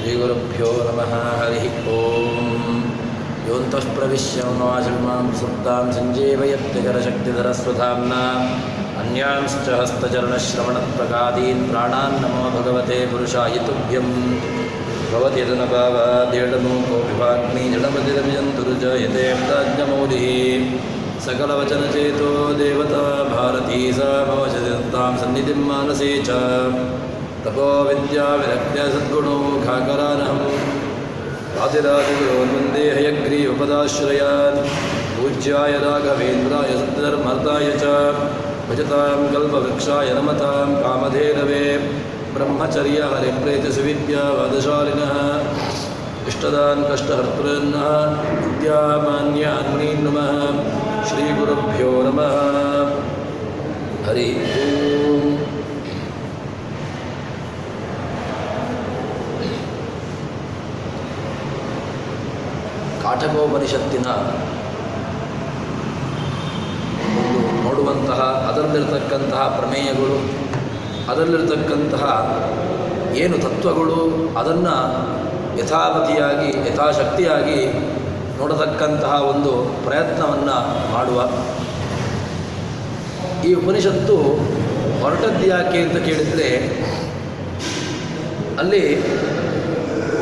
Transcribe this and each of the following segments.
ಶ್ರೀಗುರುಭ್ಯೋ ನಮಃ. ಹರಿ ಓಂ. ಯೋಂತಃ ಪ್ರವಿಶ್ಯ ಮನೋವಾಚಲ್ಮಾಂ ಪ್ರಸುಪ್ತಾಂ ಸಂಜೀವಯತ್ಯಜರಶಕ್ತಿಧರಸ್ವಧಾಮ್ನಾ ಅನ್ಯಾಂಶ್ಚ ಹಸ್ತಚರಣಶ್ರವಣತ್ಪ್ರಗಾದೀನ್ ಪ್ರಾಣಾನ್ ನಮೋ ಭಗವತೆ ಪುರುಷಾಯ ತುಭ್ಯಂ. ಭವತಿ ಯದನಭಾವಾದೇಡಮೂಕೋಪಿವಾಗ್ನಿ ಜಡಮತಿರವಿಜಂತುರುಜಯತೆ ಪ್ರಾಜ್ಞಮೌಲಿಃ. ಸಕಲವಚನಚೇತೋ ದೇವತಾ ಭಾರತೀ ಸ ಭವಚತಾಂ ಸನ್ನಿಧಿಂ ಮಾನಸೇ ಚ. ತಪೋ ವಿದ್ಯಾ ವಿರಕ್ತ್ಯ ಸದ್ಗುಣೋ ಖಾಕರಾನಹಂ ವಾದಿರಾಜಗುರೋನ್ವಂದೇ ಹಯಗ್ರೀವಪದಾಶ್ರಯಾನ್. ಪೂಜ್ಯಾಯ ರಾಘವೇಂದ್ರಾಯ ಸತ್ಯಧರ್ಮರ್ತಾಯ ಚ ಭಜತಾಂ ಕಲ್ಪವೃಕ್ಷಾಯ ನಮತಾಂ ಕಾಮಧೇನವೇ. ಬ್ರಹ್ಮಚರ್ಯ ಹರಿಪ್ರೇತಿಸುವಿದ್ಯಾ ವಾದಶಾಲಿನಃ ಇಷ್ಟದಾನ್ ಕಷ್ಟಹರ್ತೃನ್ನಃ ವಿದ್ಯಾಮಾನ್ಯಾನ್ ಮುನೀನ್ ನಮಃ. ಶ್ರೀಗುರುಭ್ಯೋ ನಮಃ. ಹರಿ ಓಂ. ಕಾಠಕೋಪನಿಷತ್ತಿನ ಒಂದು ನೋಡುವಂತಹ ಅದರಲ್ಲಿರ್ತಕ್ಕಂತಹ ಪ್ರಮೇಯಗಳು, ಅದರಲ್ಲಿರ್ತಕ್ಕಂತಹ ಏನು ತತ್ವಗಳು, ಅದನ್ನು ಯಥಾಮತಿಯಾಗಿ ಯಥಾಶಕ್ತಿಯಾಗಿ ನೋಡತಕ್ಕಂತಹ ಒಂದು ಪ್ರಯತ್ನವನ್ನು ಮಾಡುವ ಈ ಉಪನಿಷತ್ತು ಹೊರಟದ್ಯಾಕೆ ಅಂತ ಕೇಳಿದರೆ, ಅಲ್ಲಿ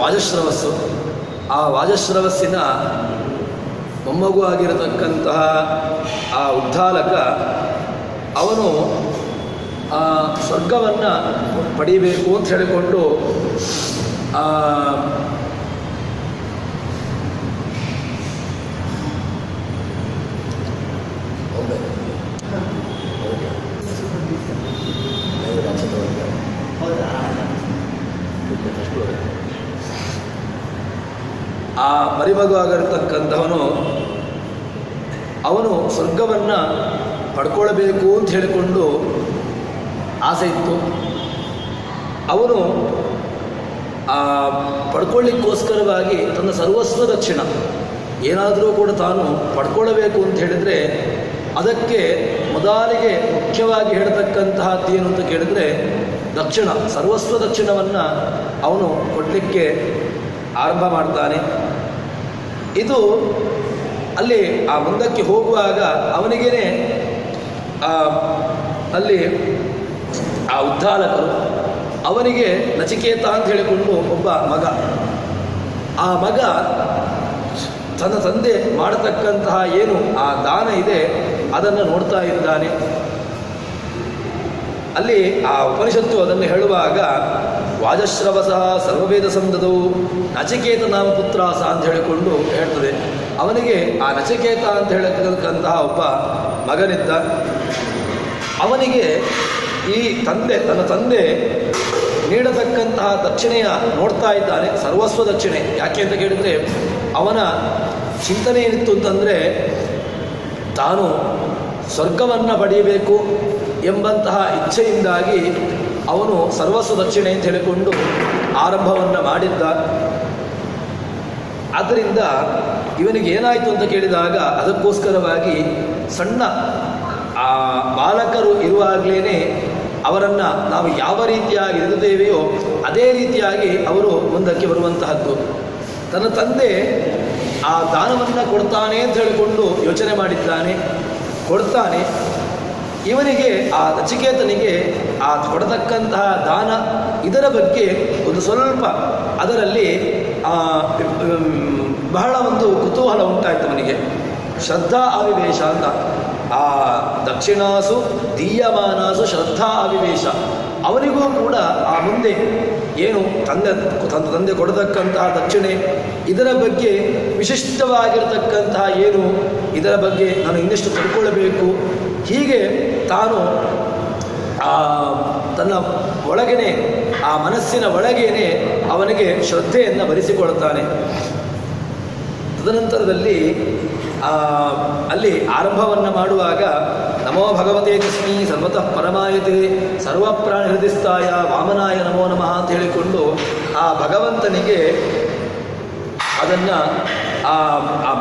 ವಾಜಶ್ರವಸ್ಸು, ಆ ವಾಜಶ್ರವಸ್ಸಿನ ಮೊಮ್ಮಗು ಆಗಿರತಕ್ಕಂತಹ ಆ ಉದ್ಧಾಲಕ ಅವನು ಆ ಸ್ವರ್ಗವನ್ನು ಪಡೀಬೇಕು ಅಂತ ಹೇಳಿಕೊಂಡು ಆ ಮರಿಮಗು ಆಗಿರತಕ್ಕಂಥವನು ಅವನು ಸ್ವರ್ಗವನ್ನು ಪಡ್ಕೊಳ್ಬೇಕು ಅಂತ ಹೇಳಿಕೊಂಡು ಆಸೆ ಇತ್ತು. ಅವನು ಪಡ್ಕೊಳ್ಳಿಕ್ಕೋಸ್ಕರವಾಗಿ ತನ್ನ ಸರ್ವಸ್ವ ದಕ್ಷಿಣ ಏನಾದರೂ ಕೂಡ ತಾನು ಪಡ್ಕೊಳ್ಳಬೇಕು ಅಂತ ಹೇಳಿದರೆ ಅದಕ್ಕೆ ಮೊದಲಿಗೆ ಮುಖ್ಯವಾಗಿ ಹೇಳ್ತಕ್ಕಂತಹದ್ದೇನು ಅಂತ ಕೇಳಿದರೆ ದಕ್ಷಿಣ, ಸರ್ವಸ್ವ ದಕ್ಷಿಣವನ್ನು ಅವನು ಕೊಡಲಿಕ್ಕೆ ಆರಂಭ ಮಾಡ್ತಾನೆ. ಇದು ಅಲ್ಲಿ ಆ ಮುಂದಕ್ಕೆ ಹೋಗುವಾಗ ಅವನಿಗೇನೆ ಅಲ್ಲಿ ಆ ಉದ್ಧಾಲಕರು ಅವನಿಗೆ ನಚಿಕೇತ ಅಂತ ಹೇಳಿಕೊಂಡು ಒಬ್ಬ ಮಗ, ಆ ಮಗ ತನ್ನ ತಂದೆ ಮಾಡತಕ್ಕಂತಹ ಏನು ಆ ದಾನ ಇದೆ ಅದನ್ನು ನೋಡ್ತಾ ಇದ್ದಾನೆ. ಅಲ್ಲಿ ಆ ಉಪನಿಷತ್ತು ಅದನ್ನು ಹೇಳುವಾಗ ವಾಜಶ್ರವಸ ಸರ್ವವೇದ ಸಂದದವು ನಚಿಕೇತ ನಾಮ ಪುತ್ರಾಸ ಅಂತ ಹೇಳಿಕೊಂಡು ಹೇಳ್ತದೆ. ಅವನಿಗೆ ಆ ನಚಿಕೇತ ಅಂತ ಹೇಳತಕ್ಕಂತಹ ಒಬ್ಬ ಮಗನಿದ್ದ. ಅವನಿಗೆ ಈ ತಂದೆ, ತನ್ನ ತಂದೆ ನೀಡತಕ್ಕಂತಹ ದಕ್ಷಿಣೆಯ ನೋಡ್ತಾ ಇದ್ದಾನೆ, ಸರ್ವಸ್ವ ದಕ್ಷಿಣೆ. ಯಾಕೆ ಅಂತ ಕೇಳಿದರೆ ಅವನ ಚಿಂತನೆ ಏನಿತ್ತು ಅಂತಂದರೆ ತಾನು ಸ್ವರ್ಗವನ್ನು ಪಡೆಯಬೇಕು ಎಂಬಂತಹ ಇಚ್ಛೆಯಿಂದಾಗಿ ಅವನು ಸರ್ವಸ್ವ ದಕ್ಷಿಣೆ ಅಂತ ಹೇಳಿಕೊಂಡು ಆರಂಭವನ್ನು ಮಾಡಿದ್ದ. ಆದ್ದರಿಂದ ಇವನಿಗೆ ಏನಾಯಿತು ಅಂತ ಕೇಳಿದಾಗ ಅದಕ್ಕೋಸ್ಕರವಾಗಿ ಸಣ್ಣ ಆ ಬಾಲಕರು ಇರುವಾಗಲೇ ಅವರನ್ನು ನಾವು ಯಾವ ರೀತಿಯಾಗಿ ಇರುತ್ತೇವೆಯೋ ಅದೇ ರೀತಿಯಾಗಿ ಅವರು ಮುಂದಕ್ಕೆ ಬರುವಂತಹದ್ದು. ತನ್ನ ತಂದೆ ಆ ದಾನವನ್ನು ಕೊಡ್ತಾನೆ ಅಂತ ಹೇಳಿಕೊಂಡು ಯೋಚನೆ ಮಾಡಿದ್ದಾನೆ, ಕೊಡ್ತಾನೆ. ಇವನಿಗೆ ಆ ನಚಿಕೇತನಿಗೆ ಆ ಕೊಡತಕ್ಕಂತಹ ದಾನ ಇದರ ಬಗ್ಗೆ ಒಂದು ಸ್ವಲ್ಪ ಅದರಲ್ಲಿ ಬಹಳ ಒಂದು ಕುತೂಹಲ ಉಂಟಾಯಿತು ಅವನಿಗೆ. ಶ್ರದ್ಧಾ ಆವಿವೇಶ ಅಂತ, ಆ ದಕ್ಷಿಣಾಸು ದೀಯಮಾನಾಸು ಶ್ರದ್ಧಾ ಆವಿವೇಶ. ಅವನಿಗೂ ಕೂಡ ಆ ಮುಂದೆ ಏನು ತನ್ನ ತಂದೆ ಕೊಡತಕ್ಕಂತಹ ದಕ್ಷಿಣೆ ಇದರ ಬಗ್ಗೆ ವಿಶಿಷ್ಟವಾಗಿರತಕ್ಕಂತಹ ಏನು ಇದರ ಬಗ್ಗೆ ನಾನು ಇನ್ನಷ್ಟು ತಿಳ್ಕೊಳ್ಳಬೇಕು, ಹೀಗೆ ತಾನು ತನ್ನ ಒಳಗೇನೆ ಆ ಮನಸ್ಸಿನ ಒಳಗೇನೆ ಅವನಿಗೆ ಶ್ರದ್ಧೆಯನ್ನು ಭರಿಸಿಕೊಳ್ತಾನೆ. ತದನಂತರದಲ್ಲಿ ಅಲ್ಲಿ ಆರಂಭವನ್ನು ಮಾಡುವಾಗ ನಮೋ ಭಗವತೆ ತಸ್ಮೈ ಸರ್ವತಃ ಪರಮಾಯತೆ ಸರ್ವಪ್ರಾಣಿ ಹೃದಯಸ್ಥಾಯ ವಾಮನಾಯ ನಮೋ ನಮಃ ಅಂತ ಹೇಳಿಕೊಂಡು ಆ ಭಗವಂತನಿಗೆ ಅದನ್ನು ಆ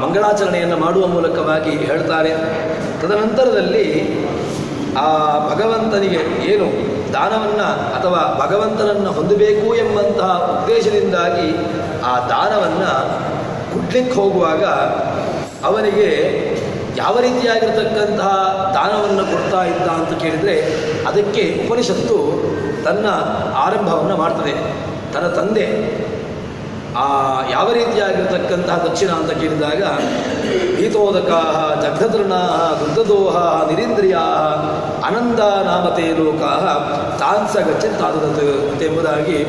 ಮಂಗಳಾಚರಣೆಯನ್ನು ಮಾಡುವ ಮೂಲಕವಾಗಿ ಹೇಳ್ತಾರೆ. ತದನಂತರದಲ್ಲಿ ಆ ಭಗವಂತನಿಗೆ ಏನು ದಾನವನ್ನು ಅಥವಾ ಭಗವಂತನನ್ನು ಹೊಂದಬೇಕು ಎಂಬಂತಹ ಉದ್ದೇಶದಿಂದಾಗಿ ಆ ದಾನವನ್ನು ಕೊಡ್ಲಿಕ್ಕೆ ಹೋಗುವಾಗ ಅವನಿಗೆ ಯಾವ ರೀತಿಯಾಗಿರ್ತಕ್ಕಂತಹ ದಾನವನ್ನು ಕೊಡ್ತಾ ಇದ್ದ ಅಂತ ಕೇಳಿದರೆ ಅದಕ್ಕೆ ಉಪನಿಷತ್ತು ತನ್ನ ಆರಂಭವನ್ನು ಮಾಡ್ತದೆ. ತನ್ನ ತಂದೆ ಯಾವ ರೀತಿಯಾಗಿರ್ತಕ್ಕಂತಹ ದಕ್ಷಿಣ ಅಂತ ಕೇಳಿದಾಗ ಗೀತೋದಕ ಜಗ್ಧತೃಣ ದುಗ್ಧದೋಹ ನಿರೀಂದ್ರಿಯ ಅನಂದ ನಾಮತೆ ಲೋಕ ತಾನ್ಸ ಗಚ್ಚಂತಾದದ್ದು ಎಂಬುದಾಗಿ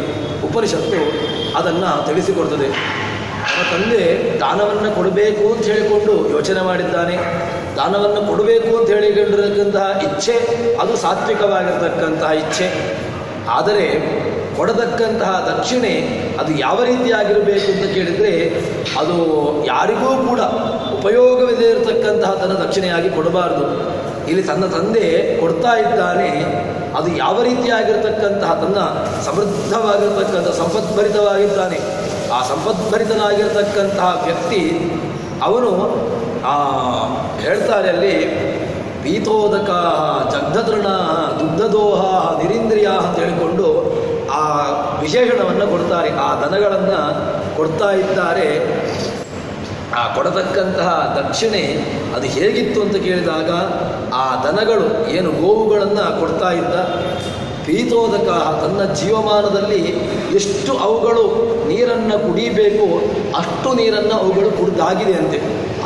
ಉಪನಿಷತ್ತು ಅದನ್ನು ತಿಳಿಸಿಕೊಡ್ತದೆ. ಅವನ ತಂದೆ ದಾನವನ್ನು ಕೊಡಬೇಕು ಅಂತ ಹೇಳಿಕೊಂಡು ಯೋಚನೆ ಮಾಡಿದ್ದಾನೆ. ದಾನವನ್ನು ಕೊಡಬೇಕು ಅಂತ ಹೇಳಿಕೊಂಡಿರತಕ್ಕಂತಹ ಇಚ್ಛೆ ಅದು ಸಾತ್ವಿಕವಾಗಿರ್ತಕ್ಕಂತಹ ಇಚ್ಛೆ. ಆದರೆ ಕೊಡತಕ್ಕಂತಹ ದಕ್ಷಿಣೆ ಅದು ಯಾವ ರೀತಿಯಾಗಿರಬೇಕು ಅಂತ ಕೇಳಿದರೆ ಅದು ಯಾರಿಗೂ ಕೂಡ ಉಪಯೋಗವಿದೆ ಇರತಕ್ಕಂತಹ ತನ್ನ ದಕ್ಷಿಣೆಯಾಗಿ ಕೊಡಬಾರ್ದು. ಇಲ್ಲಿ ತನ್ನ ತಂದೆ ಕೊಡ್ತಾ ಇದ್ದಾನೆ, ಅದು ಯಾವ ರೀತಿಯಾಗಿರ್ತಕ್ಕಂತಹ ತನ್ನ ಸಮೃದ್ಧವಾಗಿರ್ತಕ್ಕಂಥ ಸಂಪದ್ಭರಿತವಾಗಿದ್ದಾನೆ. ಆ ಸಂಪದ್ಭರಿತನಾಗಿರ್ತಕ್ಕಂತಹ ವ್ಯಕ್ತಿ ಅವನು ಹೇಳ್ತಾರೆ ಅಲ್ಲಿ ಪೀತೋದಕ ಜಗ್ಧತೃಣ ದುಗ್ಧದೋಹ ನಿರೀಂದ್ರಿಯ ಅಂತ ಹೇಳಿಕೊಂಡು ಆ ವಿಶೇಷಣವನ್ನು ಕೊಡ್ತಾರೆ. ಆ ದನಗಳನ್ನು ಕೊಡ್ತಾ ಇದ್ದಾರೆ. ಆ ಕೊಡತಕ್ಕಂತಹ ದಕ್ಷಿಣೆ ಅದು ಹೇಗಿತ್ತು ಅಂತ ಕೇಳಿದಾಗ ಆ ದನಗಳು ಏನು ಗೋವುಗಳನ್ನು ಕೊಡ್ತಾ ಇದ್ದ ಪೀತೋದಕ ತನ್ನ ಜೀವಮಾನದಲ್ಲಿ ಎಷ್ಟು ಅವುಗಳು ನೀರನ್ನು ಕುಡಿಬೇಕು ಅಷ್ಟು ನೀರನ್ನು ಅವುಗಳು ಕುಡಿದಾಗಿದೆ ಅಂತೆ.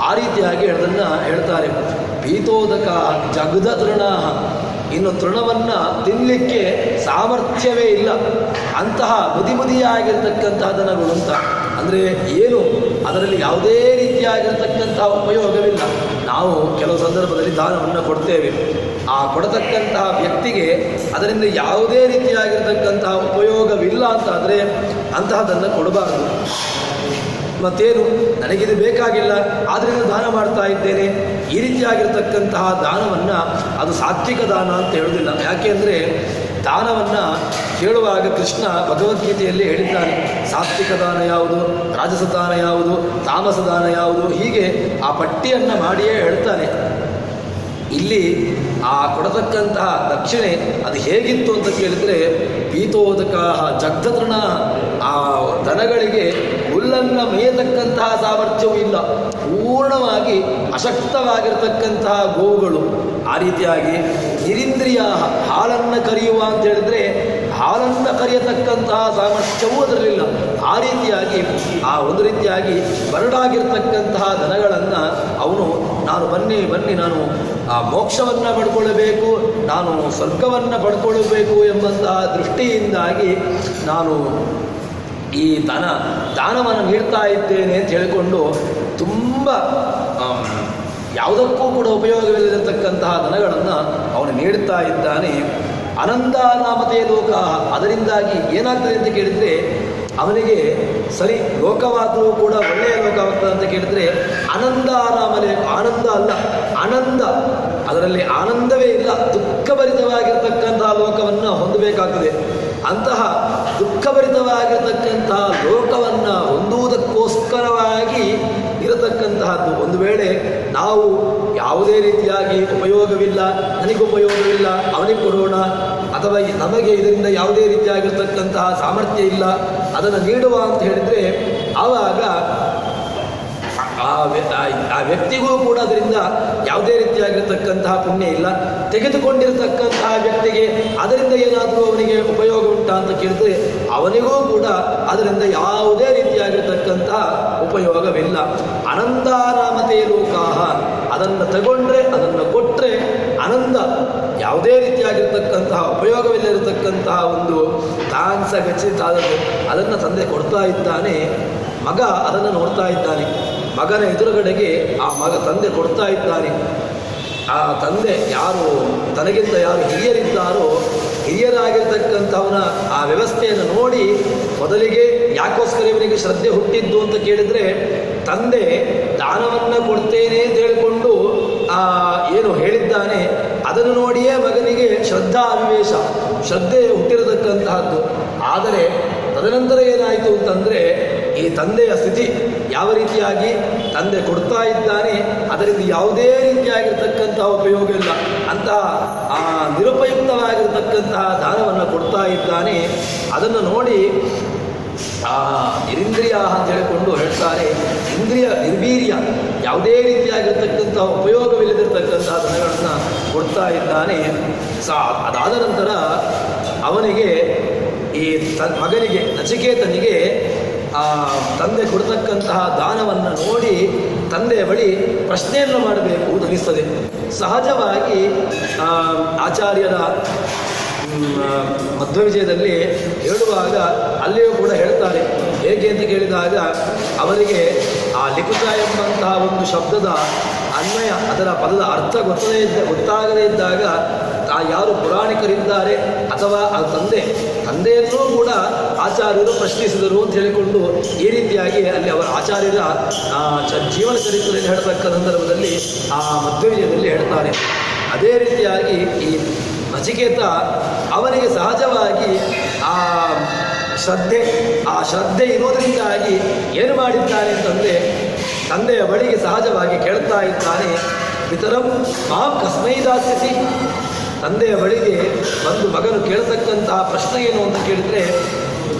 ಆ ರೀತಿಯಾಗಿ ಅದನ್ನು ಹೇಳ್ತಾರೆ. ಪೀತೋದಕ ಜಗ್ಧ ತೃಣ, ಇನ್ನು ತೃಣವನ್ನು ತಿನ್ನಲಿಕ್ಕೆ ಸಾಮರ್ಥ್ಯವೇ ಇಲ್ಲ ಅಂತಹ ಬುದಿಯಾಗಿರ್ತಕ್ಕಂತಹ ದನಗಳು ಅಂತ. ಅಂದರೆ ಏನು ಅದರಲ್ಲಿ ಯಾವುದೇ ರೀತಿಯಾಗಿರ್ತಕ್ಕಂತಹ ಉಪಯೋಗವಿಲ್ಲ. ನಾವು ಕೆಲವು ಸಂದರ್ಭದಲ್ಲಿ ದಾನವನ್ನು ಕೊಡ್ತೇವೆ. ಆ ಕೊಡತಕ್ಕಂತಹ ವ್ಯಕ್ತಿಗೆ ಅದರಿಂದ ಯಾವುದೇ ರೀತಿಯಾಗಿರ್ತಕ್ಕಂತಹ ಉಪಯೋಗವಿಲ್ಲ ಅಂತಾದರೆ ಅಂತಹದನ್ನು ಕೊಡಬಾರದು. ಮತ್ತೇನು ನನಗಿದು ಬೇಕಾಗಿಲ್ಲ ಆದ್ದರಿಂದ ದಾನ ಮಾಡ್ತಾ ಇದ್ದೇನೆ, ಈ ರೀತಿಯಾಗಿರ್ತಕ್ಕಂತಹ ದಾನವನ್ನು ಅದು ಸಾತ್ವಿಕ ದಾನ ಅಂತ ಹೇಳುವುದಿಲ್ಲ. ಯಾಕೆಂದರೆ ದಾನವನ್ನು ಕೇಳುವಾಗ ಕೃಷ್ಣ ಭಗವದ್ಗೀತೆಯಲ್ಲಿ ಹೇಳಿದ್ದಾನೆ. ಸಾತ್ವಿಕ ದಾನ ಯಾವುದು, ರಾಜಸ ದಾನ ಯಾವುದು, ತಾಮಸ ದಾನ ಯಾವುದು, ಹೀಗೆ ಆ ಪಟ್ಟಿಯನ್ನು ಮಾಡಿಯೇ ಹೇಳ್ತಾನೆ. ಇಲ್ಲಿ ಆ ಕೊಡತಕ್ಕಂತಹ ದಕ್ಷಿಣೆ ಅದು ಹೇಗಿತ್ತು ಅಂತ ಕೇಳಿದರೆ ಪೀತೋದಕ ಜಗ್ಧತೃಣ, ಆ ದನಗಳಿಗೆ ಹುಲ್ಲನ್ನು ಮೇಯತಕ್ಕಂತಹ ಸಾಮರ್ಥ್ಯವೂ ಇಲ್ಲ, ಪೂರ್ಣವಾಗಿ ಅಶಕ್ತವಾಗಿರ್ತಕ್ಕಂತಹ ಗೋವುಗಳು. ಆ ರೀತಿಯಾಗಿ ನಿರೀಂದ್ರಿಯ, ಹಾಲನ್ನು ಕರೆಯುವ ಅಂತ ಹೇಳಿದರೆ ಹಾಲನ್ನು ಕರೆಯತಕ್ಕಂತಹ ಸಾಮರ್ಥ್ಯವೂ ಅದರಲ್ಲಿಲ್ಲ. ಆ ರೀತಿಯಾಗಿ ಆ ಒಂದು ರೀತಿಯಾಗಿ ಬರಡಾಗಿರ್ತಕ್ಕಂತಹ ದನಗಳನ್ನು ಅವನು ನಾನು ಬನ್ನಿ ನಾನು ಆ ಮೋಕ್ಷವನ್ನು ಪಡ್ಕೊಳ್ಳಬೇಕು, ನಾನು ಸ್ವರ್ಗವನ್ನು ಪಡ್ಕೊಳ್ಳಬೇಕು ಎಂಬಂತಹ ದೃಷ್ಟಿಯಿಂದಾಗಿ ನಾನು ಈ ದಾನವನ್ನು ನೀಡ್ತಾ ಇದ್ದೇನೆ ಅಂತ ಹೇಳಿಕೊಂಡು ತುಂಬ ಯಾವುದಕ್ಕೂ ಕೂಡ ಉಪಯೋಗವಿಲ್ಲದಿರತಕ್ಕಂತಹ ದನಗಳನ್ನು ಅವನು ನೀಡುತ್ತಾ ಇದ್ದಾನೆ. ಅನಂದಾನಾಮತೆ ಲೋಕ, ಅದರಿಂದಾಗಿ ಏನಾಗ್ತದೆ ಅಂತ ಕೇಳಿದರೆ ಅವನಿಗೆ ಸರಿ ಲೋಕವಾದರೂ ಕೂಡ ಒಳ್ಳೆಯ ಲೋಕವಾಗ್ತದೆ ಅಂತ ಕೇಳಿದರೆ ಆನಂದಾನಾಮಲೆ, ಆನಂದ ಅಲ್ಲ ಆನಂದ, ಅದರಲ್ಲಿ ಆನಂದವೇ ಇಲ್ಲ, ದುಃಖಭರಿತವಾಗಿರ್ತಕ್ಕಂತಹ ಲೋಕವನ್ನು ಹೊಂದಬೇಕಾಗ್ತದೆ. ಅಂತಹ ದುಃಖಭರಿತವಾಗಿರ್ತಕ್ಕಂತಹ ಲೋಕವನ್ನು ಹೊಂದುವುದಕ್ಕೋಸ್ಕರವಾಗಿ ಇರತಕ್ಕಂತಹದ್ದು. ಒಂದು ವೇಳೆ ನಾವು ಯಾವುದೇ ರೀತಿಯಾಗಿ ಉಪಯೋಗವಿಲ್ಲ, ನನಗೆ ಉಪಯೋಗವಿಲ್ಲ ಅವನಿಗೆ ಕೊಡೋಣ, ಅಥವಾ ನಮಗೆ ಇದರಿಂದ ಯಾವುದೇ ರೀತಿಯಾಗಿರ್ತಕ್ಕಂತಹ ಸಾಮರ್ಥ್ಯ ಇಲ್ಲ ಅದನ್ನು ನೀಡುವ ಅಂತ ಹೇಳಿದರೆ ಆವಾಗ ಆ ವ್ಯಕ್ತಿಗೂ ಕೂಡ ಅದರಿಂದ ಯಾವುದೇ ರೀತಿಯಾಗಿರ್ತಕ್ಕಂತಹ ಪುಣ್ಯ ಇಲ್ಲ. ತೆಗೆದುಕೊಂಡಿರತಕ್ಕಂತಹ ವ್ಯಕ್ತಿಗೆ ಅದರಿಂದ ಏನಾದರೂ ಅವನಿಗೆ ಉಪಯೋಗ ಉಂಟಾ ಅಂತ ಕೇಳಿದ್ರೆ ಅವನಿಗೂ ಕೂಡ ಅದರಿಂದ ಯಾವುದೇ ರೀತಿಯಾಗಿರ್ತಕ್ಕಂತಹ ಉಪಯೋಗವಿಲ್ಲ. ಅನಂದಾನಾಮತೆ ಲೋಕಾಹ, ಅದನ್ನು ತಗೊಂಡ್ರೆ ಅದನ್ನು ಕೊಟ್ಟರೆ ಆನಂದ, ಯಾವುದೇ ರೀತಿಯಾಗಿರ್ತಕ್ಕಂತಹ ಉಪಯೋಗವಿಲ್ಲದಿರತಕ್ಕಂತಹ ಒಂದು ತಾನ್ಸ ಗಚ್ಚಿತಾದದ್ದು ಅದನ್ನು ತಂದೆ ಕೊಡ್ತಾ ಇದ್ದಾನೆ. ಮಗ ಅದನ್ನು ನೋಡ್ತಾ ಇದ್ದಾನೆ. ಮಗನ ಎದುರುಗಡೆಗೆ ಆ ತಂದೆ ಕೊಡ್ತಾ ಇದ್ದಾನೆ. ಆ ತಂದೆ ಯಾರು ತನಗಿಂತ ಯಾರು ಹಿರಿಯರಿದ್ದಾರೋ ಹಿರಿಯರಾಗಿರ್ತಕ್ಕಂಥವನ ಆ ವ್ಯವಸ್ಥೆಯನ್ನು ನೋಡಿ ಮೊದಲಿಗೆ ಯಾಕೋಸ್ಕರ ಇವನಿಗೆ ಶ್ರದ್ಧೆ ಹುಟ್ಟಿದ್ದು ಅಂತ ಕೇಳಿದರೆ ತಂದೆ ದಾನವನ್ನು ಕೊಡ್ತೇನೆ ಅಂತ ಹೇಳಿಕೊಂಡು ಏನು ಹೇಳಿದ್ದಾನೆ ಅದನ್ನು ನೋಡಿಯೇ ಮಗನಿಗೆ ಶ್ರದ್ಧೆ ಹುಟ್ಟಿರತಕ್ಕಂತಹದ್ದು. ಆದರೆ ತದನಂತರ ಏನಾಯಿತು ಅಂತಂದರೆ ಈ ತಂದೆಯ ಸ್ಥಿತಿ ಯಾವ ರೀತಿಯಾಗಿ ತಂದೆ ಕೊಡ್ತಾ ಇದ್ದಾನೆ, ಅದರಿಂದ ಯಾವುದೇ ರೀತಿಯಾಗಿರ್ತಕ್ಕಂತಹ ಉಪಯೋಗ ಇಲ್ಲ, ಅಂತಹ ನಿರುಪಯುಕ್ತವಾಗಿರ್ತಕ್ಕಂತಹ ದಾನವನ್ನು ಕೊಡ್ತಾ ಇದ್ದಾನೆ. ಅದನ್ನು ನೋಡಿ ನಿರಿಂದ್ರಿಯ ಅಂತ ಹೇಳಿಕೊಂಡು ಹೇಳ್ತಾರೆ. ಇಂದ್ರಿಯ ನಿರ್ವೀರ್ಯ, ಯಾವುದೇ ರೀತಿಯಾಗಿರ್ತಕ್ಕಂತಹ ಉಪಯೋಗವಿಲ್ಲದಿರ್ತಕ್ಕಂತಹ ಧನಗಳನ್ನು ಕೊಡ್ತಾ ಇದ್ದಾನೆ. ಅದಾದ ನಂತರ ಅವನಿಗೆ ಈ ಮಗನಿಗೆ ನಚಿಕೇತನಿಗೆ ತಂದೆ ಕೊಡ್ತಕ್ಕಂತಹ ದಾನವನ್ನು ನೋಡಿ ತಂದೆಯ ಬಳಿ ಪ್ರಶ್ನೆಯನ್ನು ಮಾಡಬೇಕು ಅನಿಸ್ತದೆ. ಸಹಜವಾಗಿ ಆಚಾರ್ಯರ ಮಧ್ವವಿಜಯದಲ್ಲಿ ಹೇಳುವಾಗ ಅಲ್ಲಿಯೂ ಕೂಡ ಹೇಳ್ತಾರೆ. ಹೇಗೆ ಅಂತ ಕೇಳಿದಾಗ ಅವರಿಗೆ ಆ ಲಿಖಿತ ಎಂಬಂತಹ ಒಂದು ಶಬ್ದದ ಅನ್ವಯ, ಅದರ ಪದದ ಅರ್ಥ ಗೊತ್ತಾಗದೇ ಇದ್ದಾಗ ಯಾರು ಪುರಾಣಿಕರಿದ್ದಾರೆ ಅಥವಾ ಆ ತಂದೆಯನ್ನೂ ಕೂಡ ಆಚಾರ್ಯರು ಪ್ರಶ್ನಿಸಿದರು ಅಂತ ಹೇಳಿಕೊಂಡು ಈ ರೀತಿಯಾಗಿ ಅಲ್ಲಿ ಅವರ ಆಚಾರ್ಯರ ಜೀವನ ಚರಿತ್ರೆಯಲ್ಲಿ ಹೇಳ್ತಕ್ಕ ಸಂದರ್ಭದಲ್ಲಿ ಆ ಮಧ್ವವಿಜಯದಲ್ಲಿ ಹೇಳ್ತಾರೆ. ಅದೇ ರೀತಿಯಾಗಿ ಈ ನಚಿಕೇತ ಅವನಿಗೆ ಸಹಜವಾಗಿ ಆ ಶ್ರದ್ಧೆ ಇರೋದರಿಂದಾಗಿ ಏನು ಮಾಡಿದ್ದಾನೆ ಅಂತಂದರೆ ತಂದೆಯ ಬಳಿಗೆ ಸಹಜವಾಗಿ ಕೇಳ್ತಾ ಇದ್ದಾನೆ. ಪಿತರಂ ಮಾಂ ಕಸ್ಮೈ ದಾಸ್ಯಸಿ. ತಂದೆಯ ಬಳಿಗೆ ಬಂದು ಮಗನು ಕೇಳತಕ್ಕಂತಹ ಪ್ರಶ್ನೆ ಏನು ಅಂತ ಕೇಳಿದರೆ,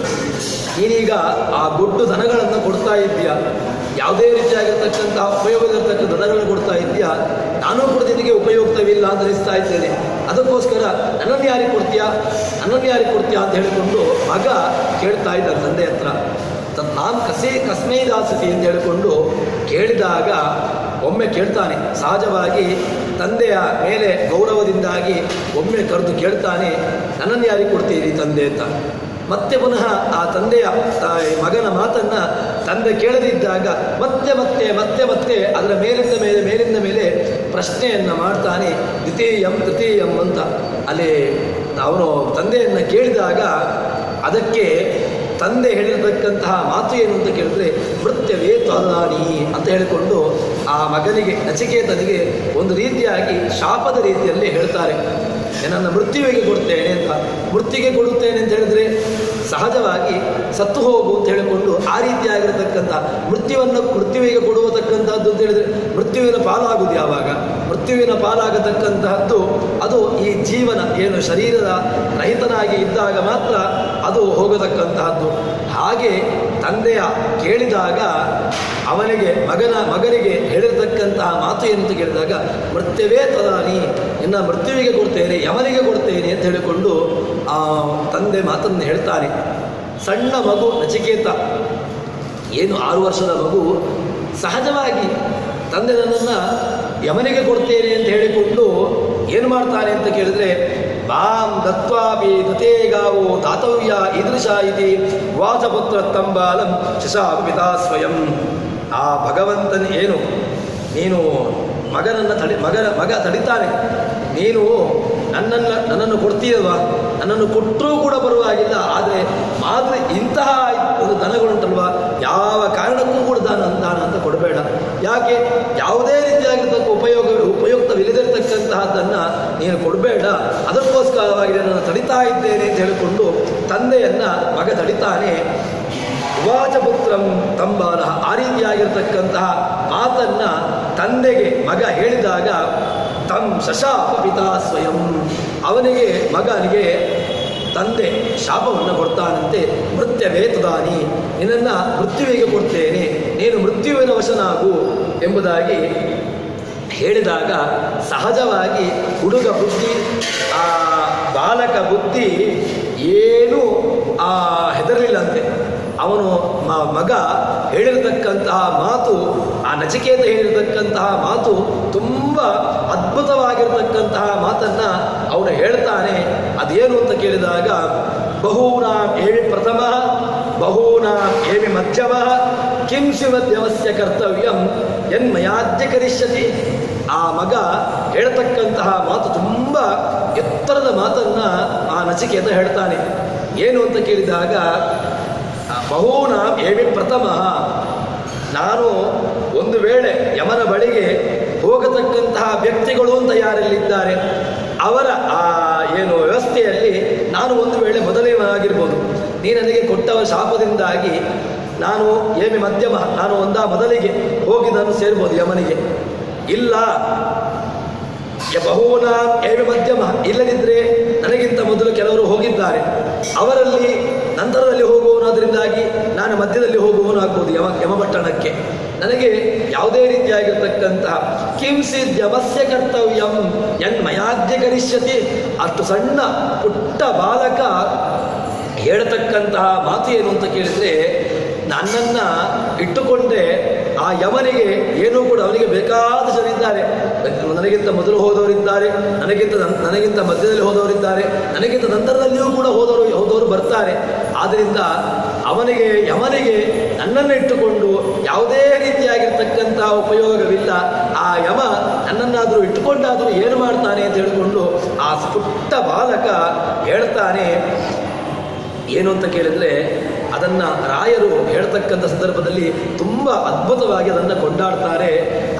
ನೀನೀಗ ಆ ಗೊಡ್ಡು ದನಗಳನ್ನು ಕೊಡ್ತಾ ಇದ್ದೀಯಾ, ಯಾವುದೇ ರೀತಿಯಾಗಿರ್ತಕ್ಕಂತಹ ಉಪಯೋಗದಿರ್ತಕ್ಕಂಥ ದನಗಳನ್ನು ಕೊಡ್ತಾ ಇದೆಯಾ, ನಾನೂ ಕೂಡ ನಿನಗೆ ಉಪಯುಕ್ತವಿಲ್ಲ ಅಂತ ಅನಿಸ್ತಾ ಇದ್ದೇನೆ. ಅದಕ್ಕೋಸ್ಕರ ನನ್ನನ್ನು ಯಾರಿಗೆ ಕೊಡ್ತೀಯಾ ಅಂತ ಹೇಳಿಕೊಂಡು ಮಗ ಕೇಳ್ತಾ ಇದ್ದಾನೆ ತಂದೆ ಹತ್ರ. ನಾನು ಕಸ್ಮೈ ದಾಸಸಿ ಅಂತ ಹೇಳಿಕೊಂಡು ಕೇಳಿದಾಗ ಒಮ್ಮೆ ಕೇಳ್ತಾನೆ. ಸಹಜವಾಗಿ ತಂದೆಯ ಮೇಲೆ ಗೌರವದಿಂದಾಗಿ ಒಮ್ಮೆ ಕರೆದು ಕೇಳ್ತಾನೆ, ನನ್ನನ್ನು ಯಾರಿಗೆ ಕೊಡ್ತೀರಿ ತಂದೆ ಅಂತ. ಮತ್ತೆ ಪುನಃ ಆ ತಂದೆಯ ಮಗನ ಮಾತನ್ನು ತಂದೆ ಕೇಳದಿದ್ದಾಗ ಮತ್ತೆ ಮತ್ತೆ ಮತ್ತೆ ಮತ್ತೆ ಅದರ ಮೇಲಿಂದ ಮೇಲೆ ಪ್ರಶ್ನೆಯನ್ನು ಮಾಡ್ತಾನೆ. ತೃತೀಯಂ ಅಂತ ಅಲ್ಲಿ ಅವನು ತಂದೆಯನ್ನು ಕೇಳಿದಾಗ ಅದಕ್ಕೆ ತಂದೆ ಹೇಳಿರತಕ್ಕಂತಹ ಮಾತು ಏನು ಅಂತ ಕೇಳಿದ್ರೆ, ಮೃತ್ಯವೇ ತ್ವದಾನಿ ಅಂತ ಹೇಳಿಕೊಂಡು ಆ ಮಗನಿಗೆ ನಚಿಕೇತನಿಗೆ ಒಂದು ರೀತಿಯಾಗಿ ಶಾಪದ ರೀತಿಯಲ್ಲಿ ಹೇಳ್ತಾರೆ. ನನ್ನನ್ನು ಮೃತ್ಯುವಿಗೆ ಕೊಡ್ತೇನೆ ಅಂತ. ಮೃತ್ಯುವಿಗೆ ಕೊಡುತ್ತೇನೆ ಅಂತ ಹೇಳಿದ್ರೆ ಸಹಜವಾಗಿ ಸತ್ತು ಹೋಗು ಅಂತ ಹೇಳಿಕೊಂಡು ಆ ರೀತಿಯಾಗಿರತಕ್ಕಂಥ ಮೃತ್ಯುವಿಗೆ ಕೊಡುವತಕ್ಕಂಥದ್ದು ಅಂತ ಹೇಳಿದರೆ ಮೃತ್ಯುವಿನ ಪಾಲಾಗುವುದು ಯಾವಾಗ? ಮೃತ್ಯುವಿನ ಪಾಲಾಗತಕ್ಕಂತಹದ್ದು ಅದು ಈ ಜೀವನ ಏನು ಶರೀರದ ರಹಿತನಾಗಿ ಇದ್ದಾಗ ಮಾತ್ರ ಅದು ಹೋಗತಕ್ಕಂತಹದ್ದು. ಹಾಗೆ ತಂದೆಯ ಕೇಳಿದಾಗ ಅವನಿಗೆ ಮಗನಿಗೆ ಹೇಳಿರ್ತಕ್ಕಂತಹ ಮಾತು ಏನು ಅಂತ ಕೇಳಿದಾಗ, ಮೃತ್ಯವೇ ತದಾನಿ, ನಿನ್ನ ಮೃತ್ಯುವಿಗೆ ಕೊಡ್ತೇನೆ, ಯಮನಿಗೆ ಕೊಡ್ತೇನೆ ಅಂತ ಹೇಳಿಕೊಂಡು ಆ ತಂದೆ ಮಾತನ್ನು ಹೇಳ್ತಾನೆ. ಸಣ್ಣ ಮಗು ನಚಿಕೇತ, ಏನು 6 ವರ್ಷದ ಮಗು, ಸಹಜವಾಗಿ ತಂದೆ ನನ್ನನ್ನು ಯಮನಿಗೆ ಕೊಡ್ತೇನೆ ಅಂತ ಹೇಳಿಕೊಂಡು ಏನು ಮಾಡ್ತಾನೆ ಅಂತ ಕೇಳಿದ್ರೆ, ಮಾಂ ದತ್ವಾಪಿ ದತೇ ಗಾವೋ ದಾತವ್ಯ ಈದೃಶ ಇತಿ ವಾಚಪುತ್ರ ತಂಬಾಲಂ ಶಶಾಪಿತಾ ಸ್ವಯಂ. ಆ ಭಗವಂತನ ಏನು ನೀನು ಮಗ ತಡಿತಾನೆ, ನೀನು ನನ್ನನ್ನು ಕೊಡ್ತೀಯಲ್ವಾ, ನನ್ನನ್ನು ಕೊಟ್ಟರೂ ಕೂಡ ಬರುವಾಗಿಲ್ಲ, ಆದರೆ ಇಂತಹ ಒಂದು ದನಗಳುಂಟಲ್ವ, ಯಾವ ಕಾರಣಕ್ಕೂ ಕೂಡ ದಾನ ಅಂತ ಕೊಡಬೇಡ. ಯಾಕೆ? ಯಾವುದೇ ರೀತಿಯಾಗಿರ್ತಕ್ಕ ಉಪಯುಕ್ತವಿಲ್ಲದಿರ್ತಕ್ಕಂತಹದ್ದನ್ನು ನೀನು ಕೊಡಬೇಡ, ಅದಕ್ಕೋಸ್ಕರವಾಗಿ ನನ್ನನ್ನು ತಡಿತಾ ಇದ್ದೇನೆ ಅಂತ ಹೇಳಿಕೊಂಡು ತಂದೆಯನ್ನು ಮಗ ತಡಿತಾನೆ. ವಾಚಪುತ್ರಂ ತಂಬಾಲ, ಆ ರೀತಿಯಾಗಿರ್ತಕ್ಕಂತಹ ಮಾತನ್ನು ತಂದೆಗೆ ಮಗ ಹೇಳಿದಾಗ ತಂ ಶಶಾಪ ಪಿತಾ ಸ್ವಯಂ, ಮಗನಿಗೆ ತಂದೆ ಶಾಪವನ್ನು ಕೊಡ್ತಾನಂತೆ. ಮೃತ್ಯವೇ ತುದಾನಿ, ನಿನ್ನನ್ನು ಮೃತ್ಯುವಿಗೆ ಕೊಡ್ತೇನೆ, ನೀನು ಮೃತ್ಯುವಿನ ವಶನಾಗು ಎಂಬುದಾಗಿ ಹೇಳಿದಾಗ ಸಹಜವಾಗಿ ಹುಡುಗ ಬುದ್ಧಿ, ಆ ಬಾಲಕ ಬುದ್ಧಿ ಏನೂ ಹೆದರಲಿಲ್ಲಂತೆ. ಅವನು ಮಗ ಹೇಳಿರತಕ್ಕಂತಹ ಮಾತು, ಆ ನಚಿಕೇತ ಹೇಳಿರತಕ್ಕಂತಹ ಮಾತು ತುಂಬ ಅದ್ಭುತವಾಗಿರತಕ್ಕಂತಹ ಮಾತನ್ನು ಅವನು ಹೇಳ್ತಾನೆ. ಅದೇನು ಅಂತ ಕೇಳಿದಾಗ, ಬಹೂನಾಂ ಏವಿ ಪ್ರಥಮ ಬಹೂನಾಂ ಏವಿ ಮಧ್ಯಮ ಕಿಂ ಶಿವದ್ಯವಸ್ಯ ಕರ್ತವ್ಯಂ ಯನ್ಮಯಾದ್ಯ ಕರಿಷ್ಯತಿ. ಆ ಮಗ ಹೇಳ್ತಕ್ಕಂತಹ ಮಾತು ತುಂಬ ಎತ್ತರದ ಮಾತನ್ನು ಆ ನಚಿಕೇತ ಹೇಳ್ತಾನೆ. ಏನು ಅಂತ ಕೇಳಿದಾಗ, ಬಹೂನಾಂ ಏವಿ ಪ್ರಥಮ, ನಾನು ಒಂದು ವೇಳೆ ಯಮನ ಬಳಿಗೆ ಹೋಗತಕ್ಕಂತಹ ವ್ಯಕ್ತಿಗಳು ಅಂತ ಯಾರೆಲ್ಲಿದ್ದಾರೆ ಅವರ ಆ ಏನು ವ್ಯವಸ್ಥೆಯಲ್ಲಿ ನಾನು ಒಂದು ವೇಳೆ ಮೊದಲನೇವಾಗಿರ್ಬೋದು. ನೀ ನನಗೆ ಕೊಟ್ಟವ ಶಾಪದಿಂದಾಗಿ ನಾನು ಏಮಿ ಮಧ್ಯಮ, ನಾನು ಒಂದಾ ಮೊದಲಿಗೆ ಹೋಗಿ ನಾನು ಸೇರ್ಬೋದು ಯಮನಿಗೆ. ಇಲ್ಲ ಬಹುನ ಏಮಿ ಮಧ್ಯಮ, ಇಲ್ಲದಿದ್ದರೆ ನನಗಿಂತ ಮೊದಲು ಕೆಲವರು ಹೋಗಿದ್ದಾರೆ, ಅವರಲ್ಲಿ ನಂತರದಲ್ಲಿ ಹೋಗುವವನಾದ್ರಿಂದಾಗಿ ನಾನು ಮಧ್ಯದಲ್ಲಿ ಹೋಗುವವನು ಆಗ್ಬೋದು ಯಮಪಟ್ಟಣಕ್ಕೆ. ನನಗೆ ಯಾವುದೇ ರೀತಿಯಾಗಿರ್ತಕ್ಕಂತಹ ಕಿಂಸಿದ್ ಯಮಸ್ಯ ಕರ್ತವ್ಯಂ ಯನ್ಮಯಾದ್ಯ ಕರಿಷ್ಯತಿ. ಅಷ್ಟು ಸಣ್ಣ ಪುಟ್ಟ ಬಾಲಕ ಹೇಳ್ತಕ್ಕಂತಹ ಮಾತು ಏನು ಅಂತ ಕೇಳಿದರೆ, ನನ್ನನ್ನು ಇಟ್ಟುಕೊಂಡೇ ಆ ಯಮನಿಗೆ ಏನೂ ಕೂಡ ಅವನಿಗೆ ಬೇಕಾದ ಜನಿದ್ದಾರೆ. ನನಗಿಂತ ಮೊದಲು ಹೋದವರಿದ್ದಾರೆ, ನನಗಿಂತ ಮಧ್ಯದಲ್ಲಿ ಹೋದವರಿದ್ದಾರೆ, ನನಗಿಂತ ನಂತರದಲ್ಲಿಯೂ ಕೂಡ ಹೋದವರು ಬರ್ತಾರೆ. ಆದ್ದರಿಂದ ಯಮನಿಗೆ ನನ್ನನ್ನು ಇಟ್ಟುಕೊಂಡು ಯಾವುದೇ ರೀತಿಯಾಗಿರ್ತಕ್ಕಂಥ ಉಪಯೋಗವಿಲ್ಲ. ಆ ಯಮ ನನ್ನನ್ನಾದರೂ ಇಟ್ಟುಕೊಂಡಾದರೂ ಏನು ಮಾಡ್ತಾನೆ ಅಂತ ಹೇಳಿಕೊಂಡು ಆ ಪುಟ್ಟ ಬಾಲಕ ಹೇಳ್ತಾನೆ. ಏನು ಅಂತ ಕೇಳಿದರೆ, ಅದನ್ನು ರಾಯರು ಹೇಳ್ತಕ್ಕಂಥ ಸಂದರ್ಭದಲ್ಲಿ ತುಂಬ ಅದ್ಭುತವಾಗಿ ಅದನ್ನು ಕೊಂಡಾಡ್ತಾರೆ.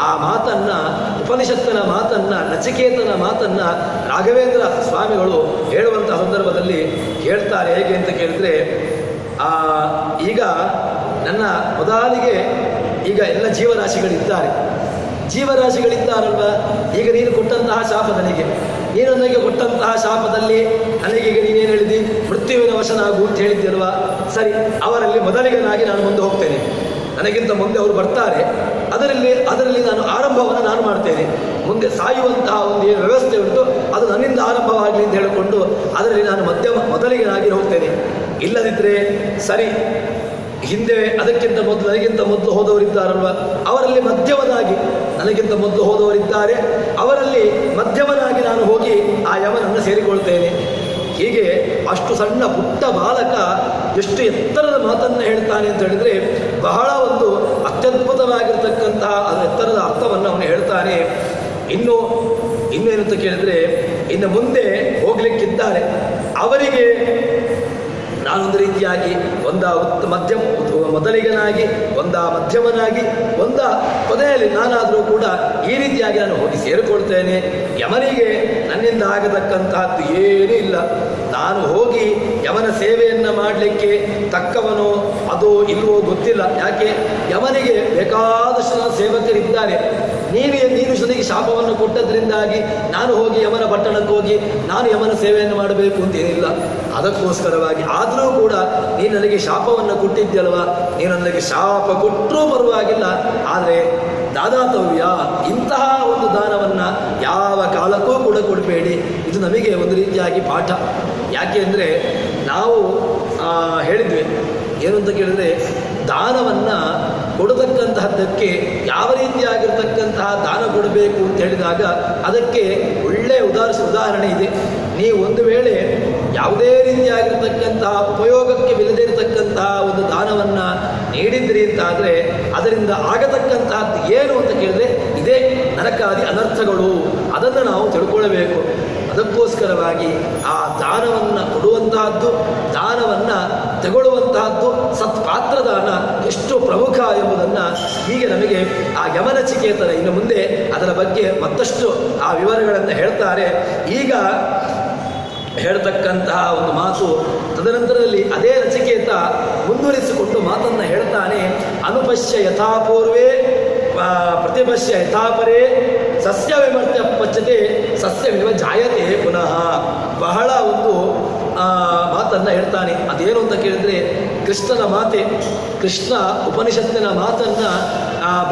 ಆ ಮಾತನ್ನು, ಉಪನಿಷತ್ತಿನ ಮಾತನ್ನು, ನಚಿಕೇತನ ಮಾತನ್ನು ರಾಘವೇಂದ್ರ ಸ್ವಾಮಿಗಳು ಹೇಳುವಂಥ ಸಂದರ್ಭದಲ್ಲಿ ಹೇಳ್ತಾರೆ. ಹೇಗೆ ಅಂತ ಕೇಳಿದರೆ, ಈಗ ನನ್ನ ಮೊದಲಿಗೆ ಈಗ ಎಲ್ಲ ಜೀವರಾಶಿಗಳಿದ್ದಾರಲ್ವ. ಈಗ ನೀನು ಕೊಟ್ಟಂತಹ ಶಾಪ ನನಗೆ ಕೊಟ್ಟಂತಹ ಶಾಪದಲ್ಲಿ ನನಗೀಗ ನೀನೇನು ಹೇಳಿದಿ, ಮೃತ್ಯುವಿನ ವಶನಾಗು ಅಂತ ಹೇಳಿದ್ಯಲ್ವಾ. ಸರಿ, ಅವರಲ್ಲಿ ಮೊದಲಿಗನಾಗಿ ನಾನು ಮುಂದೆ ಹೋಗ್ತೇನೆ. ನನಗಿಂತ ಮುಂದೆ ಅವರು ಬರ್ತಾರೆ, ಅದರಲ್ಲಿ ನಾನು ಆರಂಭವನ್ನು ನಾನು ಮಾಡ್ತೇನೆ. ಮುಂದೆ ಸಾಯುವಂತಹ ಒಂದು ಏನು ವ್ಯವಸ್ಥೆ ಉಂಟು ಅದು ನನ್ನಿಂದ ಆರಂಭವಾಗಲಿ ಅಂತ ಹೇಳಿಕೊಂಡು ಅದರಲ್ಲಿ ನಾನು ಮೊದಲಿಗನಾಗಿ ಹೋಗ್ತೇನೆ. ಇಲ್ಲದಿದ್ದರೆ ಸರಿ, ಹಿಂದೆ ನನಗಿಂತ ಮೊದಲು ಹೋದವರಿದ್ದಾರಲ್ವ, ಅವರಲ್ಲಿ ಮಧ್ಯವನಾಗಿ ನನಗಿಂತ ಮೊದಲು ಹೋದವರಿದ್ದಾರೆ, ಅವರಲ್ಲಿ ಮಧ್ಯವನಾಗಿ ನಾನು ಹೋಗಿ ಆ ಯಮನನ್ನು ಸೇರಿಕೊಳ್ತೇನೆ. ಹೀಗೆ ಅಷ್ಟು ಸಣ್ಣ ಪುಟ್ಟ ಬಾಲಕ ಎಷ್ಟು ಎತ್ತರದ ಮಾತನ್ನು ಹೇಳ್ತಾನೆ ಅಂತ ಹೇಳಿದರೆ, ಬಹಳ ಒಂದು ಅತ್ಯದ್ಭುತವಾಗಿರ್ತಕ್ಕಂತಹ ಎತ್ತರದ ಅರ್ಥವನ್ನು ಅವನು ಹೇಳ್ತಾನೆ. ಇನ್ನೇನಂತ ಕೇಳಿದರೆ, ಇನ್ನು ಮುಂದೆ ಹೋಗ್ಲಿಕ್ಕಿದ್ದಾರೆ ಅವರಿಗೆ ನಾನೊಂದು ರೀತಿಯಾಗಿ ಮೊದಲಿಗನಾಗಿ, ಮಧ್ಯಮನಾಗಿ, ಕೊನೆಯಲ್ಲಿ ನಾನಾದರೂ ಕೂಡ ಈ ರೀತಿಯಾಗಿ ನಾನು ಹೋಗಿ ಸೇರಿಕೊಳ್ತೇನೆ. ಯಮನಿಗೆ ನನ್ನಿಂದ ಆಗತಕ್ಕಂತಹದ್ದು ಏನೂ ಇಲ್ಲ. ನಾನು ಹೋಗಿ ಯಮನ ಸೇವೆಯನ್ನು ಮಾಡಲಿಕ್ಕೆ ತಕ್ಕವನೋ ಅದೋ ಇಲ್ವೋ ಗೊತ್ತಿಲ್ಲ. ಯಾಕೆ, ಯಮನಿಗೆ ಬೇಕಾದಷ್ಟು ಸೇವಕರಿದ್ದಾರೆ. ನೀನು ನನಗೆ ಶಾಪವನ್ನು ಕೊಟ್ಟದ್ರಿಂದಾಗಿ ನಾನು ಹೋಗಿ ಯಮನ ಪಟ್ಟಣಕ್ಕೆ ಹೋಗಿ ನಾನು ಯಮನ ಸೇವೆಯನ್ನು ಮಾಡಬೇಕು ಅಂತೇನಿಲ್ಲ. ಅದಕ್ಕೋಸ್ಕರವಾಗಿ ಆದರೂ ಕೂಡ ನೀನು ನನಗೆ ಶಾಪವನ್ನು ಕೊಟ್ಟಿದ್ಯಲ್ವ, ನೀನು ನನಗೆ ಶಾಪ ಕೊಟ್ಟರೂ ಪರವಾಗಿಲ್ಲ, ಆದರೆ ದಾದಾತವ್ಯ, ಇಂತಹ ಒಂದು ದಾನವನ್ನು ಯಾವ ಕಾಲಕ್ಕೂ ಕೂಡ ಕೊಡಬೇಡಿ. ಇದು ನಮಗೆ ಒಂದು ರೀತಿಯಾಗಿ ಪಾಠ. ಯಾಕೆ ಅಂದರೆ ನಾವು ಹೇಳಿದ್ವಿ ಏನು ಅಂತ ಕೇಳಿದರೆ, ದಾನವನ್ನು ಕೊಡತಕ್ಕಂತಹದ್ದಕ್ಕೆ ಯಾವ ರೀತಿಯಾಗಿರ್ತಕ್ಕಂತಹ ದಾನ ಕೊಡಬೇಕು ಅಂತ ಹೇಳಿದಾಗ ಅದಕ್ಕೆ ಒಳ್ಳೆಯ ಉದಾಹರಣೆ ಇದೆ. ನೀವು ಒಂದು ವೇಳೆ ಯಾವುದೇ ರೀತಿಯಾಗಿರ್ತಕ್ಕಂತಹ ಉಪಯೋಗಕ್ಕೆ ಬಿಲ್ಲದೇ ಇರತಕ್ಕಂತಹ ಒಂದು ದಾನವನ್ನು ನೀಡಿದ್ರಿ ಅಂತಾದರೆ ಅದರಿಂದ ಆಗತಕ್ಕಂತಹದ್ದು ಏನು ಅಂತ ಕೇಳಿದ್ರೆ ಇದೇ ನರಕಾದಿ ಅನರ್ಥಗಳು. ಅದನ್ನು ನಾವು ತಿಳ್ಕೊಳ್ಬೇಕು. ಅದಕ್ಕೋಸ್ಕರವಾಗಿ ಆ ದಾನವನ್ನು ಕೊಡುವಂತಹದ್ದು, ದಾನವನ್ನು ತಗೊಳ್ಳುವಂತಹದ್ದು, ಸತ್ಪಾತ್ರದಾನ ಎಷ್ಟು ಪ್ರಮುಖ ಎಂಬುದನ್ನು ಹೀಗೆ ನಮಗೆ ಆ ಯಮನಚಿಕೇತನ ಇನ್ನು ಮುಂದೆ ಅದರ ಬಗ್ಗೆ ಮತ್ತಷ್ಟು ಆ ವಿವರಗಳನ್ನು ಹೇಳ್ತಾರೆ. ಈಗ ಹೇಳ್ತಕ್ಕಂತಹ ಒಂದು ಮಾತು ತದನಂತರದಲ್ಲಿ ಅದೇ ನಚಿಕೇತ ಮುಂದುವರಿಸಿಕೊಂಡು ಮಾತನ್ನು ಹೇಳ್ತಾನೆ. ಅನುಪಶ್ಯ ಯಥಾಪೂರ್ವೇ ಪ್ರತಿಪಶ್ಯ ಯಥಾಪರೇ ಸಸ್ಯ ವಿಮರ್ತ್ಯ ಪಚ್ಚತೆ ಸಸ್ಯವಿವ ಜಾಯತೆ ಪುನಃ. ಬಹಳ ಒಂದು ಮಾತನ್ನು ಹೇಳ್ತಾನೆ. ಅದೇನು ಅಂತ ಕೇಳಿದರೆ ಕೃಷ್ಣನ ಮಾತೆ, ಕೃಷ್ಣ ಉಪನಿಷತ್ತಿನ ಮಾತನ್ನು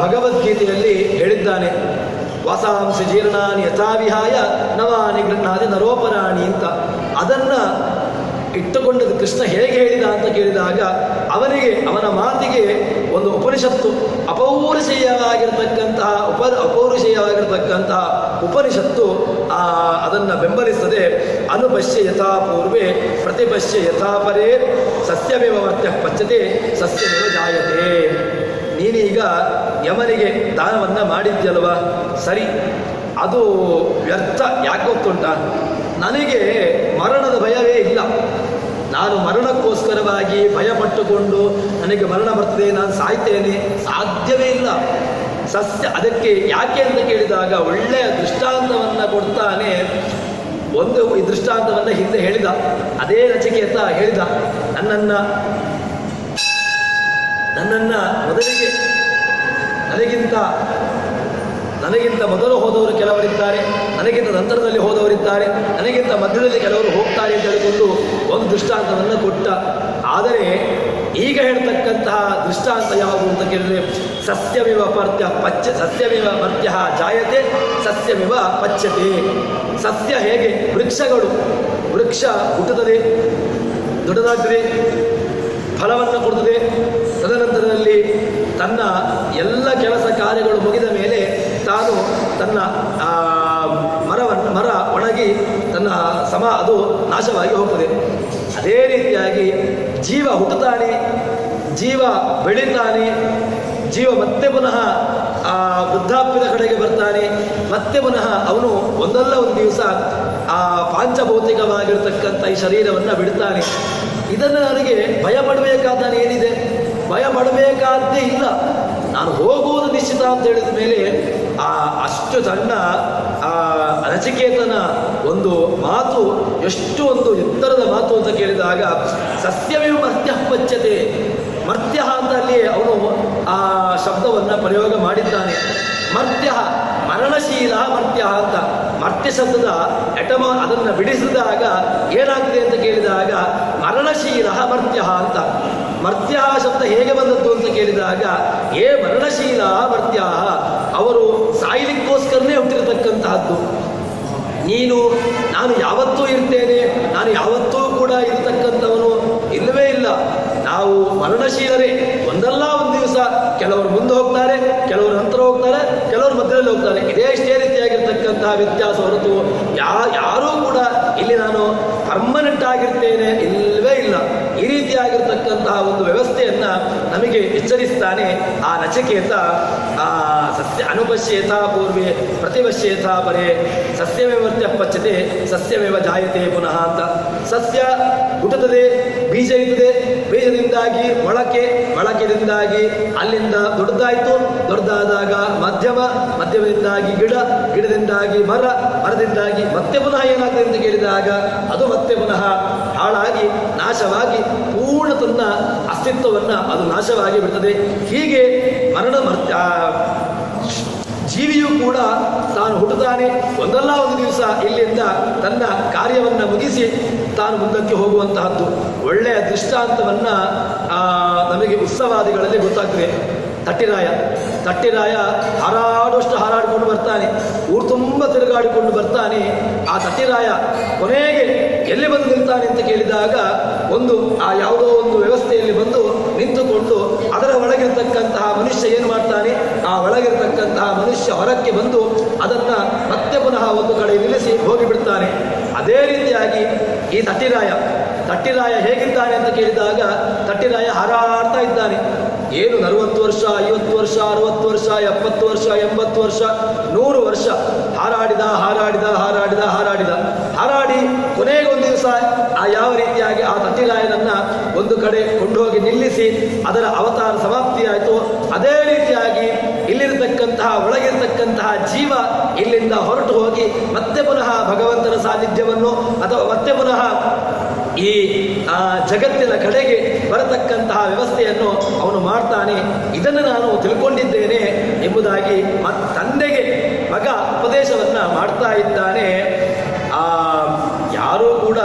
ಭಗವದ್ಗೀತೆಯಲ್ಲಿ ಹೇಳಿದ್ದಾನೆ. ವಾಸಾಂಸಿ ಜೀರ್ಣಾನಿ ಯಥಾವಿಹಾಯ ನವಾನಿ ಗೃಹ್ಣಾದಿ ನರೋಪರಾಣಿ ಅಂತ. ಅದನ್ನು ಇಟ್ಟುಕೊಂಡದ್ದು ಕೃಷ್ಣ ಹೇಗೆ ಹೇಳಿದ ಅಂತ ಕೇಳಿದಾಗ ಅವನಿಗೆ, ಅವನ ಮಾತಿಗೆ ಒಂದು ಉಪನಿಷತ್ತು ಅಪೌರುಷೇಯವಾಗಿರ್ತಕ್ಕಂತಹ ಉಪನಿಷತ್ತು ಅದನ್ನು ಬೆಂಬಲಿಸ್ತದೆ. ಅನುಪಶ್ಯ ಯಥಾ ಪೂರ್ವೇ ಪ್ರತಿಪಶ್ಯ ಯಥಾ ಪರೇ ಸಸ್ಯಮೇವ ಮರ್ತ್ಯ ಪಚ್ಯತೆ ಸಸ್ಯಮೇವ ಜಾಯತೆ. ನೀನೀಗ ಯಮನಿಗೆ ದಾನವನ್ನು ಮಾಡಿದ್ಯಲ್ವ, ಸರಿ, ಅದು ವ್ಯರ್ಥ. ಯಾಕೆ ಗೊತ್ತುಂಟ, ನನಗೆ ಮರಣದ ಭಯವೇ ಇಲ್ಲ. ನಾನು ಮರಣಕ್ಕೋಸ್ಕರವಾಗಿ ಭಯಪಟ್ಟುಕೊಂಡು ನನಗೆ ಮರಣ ಬರ್ತದೆ, ನಾನು ಸಾಯ್ತೇನೆ, ಸಾಧ್ಯವೇ ಇಲ್ಲ. ಅದಕ್ಕೆ ಯಾಕೆ ಅಂತ ಕೇಳಿದಾಗ ಒಳ್ಳೆಯ ದೃಷ್ಟಾಂತವನ್ನು ಕೊಡ್ತಾನೆ. ಒಂದು ಈ ದೃಷ್ಟಾಂತವನ್ನು ಹಿಂದೆ ಹೇಳಿದ, ಅದೇ ನಚಿಕೇತ ಹೇಳಿದ, ನನ್ನನ್ನು ನನಗಿಂತ ಮೊದಲು ಹೋದವರು ಕೆಲವರಿದ್ದಾರೆ, ನನಗಿಂತ ನಂತರದಲ್ಲಿ ಹೋದವರಿದ್ದಾರೆ, ನನಗಿಂತ ಮಧ್ಯದಲ್ಲಿ ಕೆಲವರು ಹೋಗ್ತಾರೆ ಅಂತ ಹೇಳಿಕೊಂಡು ಒಂದು ದೃಷ್ಟಾಂತವನ್ನು ಕೊಟ್ಟ. ಆದರೆ ಈಗ ಹೇಳ್ತಕ್ಕಂತಹ ದೃಷ್ಟಾಂತ ಯಾವುದು ಅಂತ ಕೇಳಿದರೆ ಸಸ್ಯಮಿವ ಮರ್ತ್ಯ ಜಾಯತೆ ಸಸ್ಯಮಿವ ಪಚ್ಯತೆ. ಸಸ್ಯ ಹೇಗೆ ವೃಕ್ಷ ಹುಟ್ಟುತ್ತದೆ, ದೊಡ್ಡದಾಗ್ತದೆ, ಫಲವನ್ನು ಕೊಡುತ್ತದೆ, ತದನಂತರದಲ್ಲಿ ತನ್ನ ಎಲ್ಲ ಕೆಲಸ ಕಾರ್ಯಗಳು ಮುಗಿದ ಮೇಲೆ ತಾನು ತನ್ನ ಮರ ಒಣಗಿ ತನ್ನ ಅದು ನಾಶವಾಗಿ ಹೋಗ್ತದೆ. ಅದೇ ರೀತಿಯಾಗಿ ಜೀವ ಹುಟ್ಟುತ್ತಾನೆ, ಜೀವ ಬೆಳೀತಾನೆ, ಜೀವ ಮತ್ತೆ ಪುನಃ ವೃದ್ಧಾಪ್ಯದ ಕಡೆಗೆ ಬರ್ತಾನೆ, ಮತ್ತೆ ಪುನಃ ಅವನು ಒಂದಲ್ಲ ಒಂದು ದಿವಸ ಪಾಂಚಭೌತಿಕವಾಗಿರ್ತಕ್ಕಂಥ ಈ ಶರೀರವನ್ನು ಬಿಡ್ತಾನೆ. ಇದನ್ನು ನನಗೆ ಭಯಪಡಬೇಕಾದ ಏನಿದೆ? ಭಯಪಡಬೇಕಾದ್ದೇ ಇಲ್ಲ. ನಾನು ಹೋಗುವುದು ನಿಶ್ಚಿತ ಅಂತ ಹೇಳಿದ ಮೇಲೆ ಅಷ್ಟು ಸಣ್ಣ ನಚಿಕೇತನ ಒಂದು ಮಾತು ಎಷ್ಟು ಒಂದು ಎತ್ತರದ ಮಾತು ಅಂತ ಕೇಳಿದಾಗ ಸಸ್ಯವೇ ಮರ್ತ್ಯ ಪಚ್ಯತೆ. ಮರ್ತ್ಯ ಅಂತ ಅಲ್ಲಿ ಅವನು ಆ ಶಬ್ದವನ್ನು ಪ್ರಯೋಗ ಮಾಡಿದ್ದಾನೆ. ಮರ್ತ್ಯ ಮರಣಶೀಲ ಮರ್ತ್ಯ ಅಂತ. ಮರ್ತ್ಯ ಶಬ್ದದ ಅದನ್ನು ಬಿಡಿಸಿದಾಗ ಏನಾಗ್ತದೆ ಅಂತ ಕೇಳಿದಾಗ ಮರಣಶೀಲ ಮರ್ತ್ಯ ಅಂತ. ಮರ್ತ್ಯ ಶಬ್ದ ಹೇಗೆ ಬಂದದ್ದು ಅಂತ ಕೇಳಿದಾಗ ಮರಣಶೀಲ ಮರ್ತ್ಯ, ಅವರು ಸಾಯಲಿಕ್ಕೋಸ್ಕರನೇ ಹುಟ್ಟಿರತಕ್ಕಂತಹದ್ದು. ನಾನು ಯಾವತ್ತೂ ಇರ್ತೇನೆ, ನಾನು ಯಾವತ್ತೂ ಕೂಡ ಇರತಕ್ಕಂಥವನು ಇಲ್ಲವೇ ಇಲ್ಲ. ನಾವು ಮರಣಶೀಲರೇ. ಒಂದಲ್ಲ ಒಂದು ದಿವಸ ಕೆಲವರು ಮುಂದೆ ಹೋಗ್ತಾರೆ, ಕೆಲವರು ನಂತರ ಹೋಗ್ತಾರೆ, ಕೆಲವರು ಮಧ್ಯದಲ್ಲಿ ಹೋಗ್ತಾರೆ. ಇಷ್ಟೇ ರೀತಿಯಾಗಿರ್ತಕ್ಕಂತಹ ವ್ಯತ್ಯಾಸ ಹೊರತು ಯಾರೂ ಕೂಡ ಇಲ್ಲಿ ನಾನು ಪರ್ಮನೆಂಟ್ ಆಗಿರ್ತೇನೆ ಇಲ್ಲವೇ ಇಲ್ಲ. ಈ ರೀತಿಯಾಗಿರ್ತಕ್ಕಂತಹ ಒಂದು ವ್ಯವಸ್ಥೆಯನ್ನು ನಮಗೆ ಎಚ್ಚರಿಸ್ತಾನೆ ಆ ನಚಿಕೇತ. ಸಸ್ಯ ಅನುಪಶ್ಯೇತ ಪೂರ್ವೆ ಪ್ರತಿಪಶ್ಯೇತ ಪರೇ ಸಸ್ಯಮೇವ ಪಚ್ಯತೆ ಸಸ್ಯಮೇವ ಜಾಯತೆ ಪುನಃ ಅಂತ. ಸಸ್ಯ ಹುಟ್ಟುತ್ತದೆ, ಬೀಜ ಇರ್ತದೆ, ಬೀಜದಿಂದಾಗಿ ಮೊಳಕೆದಿಂದಾಗಿ ಅಲ್ಲಿಂದ ದೊಡ್ಡದಾಯಿತು, ದೊಡ್ಡದಾದಾಗ ಮಧ್ಯಮದಿಂದಾಗಿ ಗಿಡದಿಂದಾಗಿ ಮರದಿಂದಾಗಿ ಮತ್ತೆ ಪುನಃ ಏನಾಗ್ತದೆ ಅಂತ ಕೇಳಿದಾಗ ಅದು ಮತ್ತೆ ಪುನಃ ಹಾಳಾಗಿ ನಾಶವಾಗಿ ಪೂರ್ಣ ತನ್ನ ಅಸ್ತಿತ್ವವನ್ನು ಅದು ನಾಶವಾಗಿ ಬಿಡ್ತದೆ. ಹೀಗೆ ಜೀವಿಯೂ ಕೂಡ ತಾನು ಹುಟ್ಟುತ್ತಾನೆ, ಒಂದಲ್ಲ ಒಂದು ದಿವಸ ಇಲ್ಲಿಂದ ತನ್ನ ಕಾರ್ಯವನ್ನು ಮುಗಿಸಿ ತಾನು ಮುಂದಕ್ಕೆ ಹೋಗುವಂತಹದ್ದು. ಒಳ್ಳೆಯ ದೃಷ್ಟಾಂತವನ್ನು ನಮಗೆ ಉತ್ಸವಾದಿಗಳಲ್ಲಿ ಗೊತ್ತಾಗ್ತದೆ. ತಟ್ಟಿರಾಯ ಹಾರಾಡುವಷ್ಟು ಹಾರಾಡಿಕೊಂಡು ಬರ್ತಾನೆ, ಊರು ತುಂಬ ತಿರುಗಾಡಿಕೊಂಡು ಬರ್ತಾನೆ. ಆ ತಟ್ಟಿರಾಯ ಕೊನೆಗೆ ಎಲ್ಲಿ ಬಂದು ನಿಲ್ತಾನೆ ಅಂತ ಕೇಳಿದಾಗ ಯಾವುದೋ ಒಂದು ವ್ಯವಸ್ಥೆಯಲ್ಲಿ ಬಂದು ನಿಂತುಕೊಂಡು ಅದರ ಒಳಗಿರ್ತಕ್ಕಂತಹ ಮನುಷ್ಯ ಏನು ಮಾಡ್ತಾನೆ, ಆ ಒಳಗಿರ್ತಕ್ಕಂತಹ ಮನುಷ್ಯ ಹೊರಕ್ಕೆ ಬಂದು ಅದನ್ನು ಮತ್ತೆ ಪುನಃ ಒಂದು ಕಡೆ ನಿಲ್ಲಿಸಿ ಹೋಗಿಬಿಡ್ತಾನೆ. ಅದೇ ರೀತಿಯಾಗಿ ಈ ತಟ್ಟಿರಾಯ ಹೇಗಿದ್ದಾನೆ ಅಂತ ಕೇಳಿದಾಗ ತಟ್ಟಿರಾಯ ಹಾರಾಡ್ತಾ ಇದ್ದಾನೆ. 40 ವರ್ಷ, 50 ವರ್ಷ, 60 ವರ್ಷ, 70 ವರ್ಷ, 80 ವರ್ಷ, 100 ವರ್ಷ ಹಾರಾಡಿ ಕೊನೆಗೆ ಒಂದು ದಿವಸ ಯಾವ ರೀತಿಯಾಗಿ ಆ ತಟ್ಟಿರಾಯನನ್ನು ಒಂದು ಕಡೆ ಕೊಂಡು ಹೋಗಿ ನಿಲ್ಲಿಸಿ ಅದರ ಅವತಾರ ಸಮಾಪ್ತಿಯಾಯಿತು. ಅದೇ ರೀತಿಯಾಗಿ ಒಳಗಿರ್ತಕ್ಕಂತಹ ಜೀವ ಇಲ್ಲಿಂದ ಹೊರಟು ಹೋಗಿ ಮತ್ತೆ ಪುನಃ ಭಗವಂತನ ಸಾನ್ನಿಧ್ಯವನ್ನು ಅಥವಾ ಮತ್ತೆ ಪುನಃ ಈ ಜಗತ್ತಿನ ಕಡೆಗೆ ಬರತಕ್ಕಂತಹ ವ್ಯವಸ್ಥೆಯನ್ನು ಅವನು ಮಾಡ್ತಾನೆ. ಇದನ್ನು ನಾನು ತಿಳ್ಕೊಂಡಿದ್ದೇನೆ ಎಂಬುದಾಗಿ ತಂದೆಗೆ ಮಗ ಉಪದೇಶವನ್ನು ಮಾಡ್ತಾ ಇದ್ದಾನೆ. ಯಾರೂ ಕೂಡ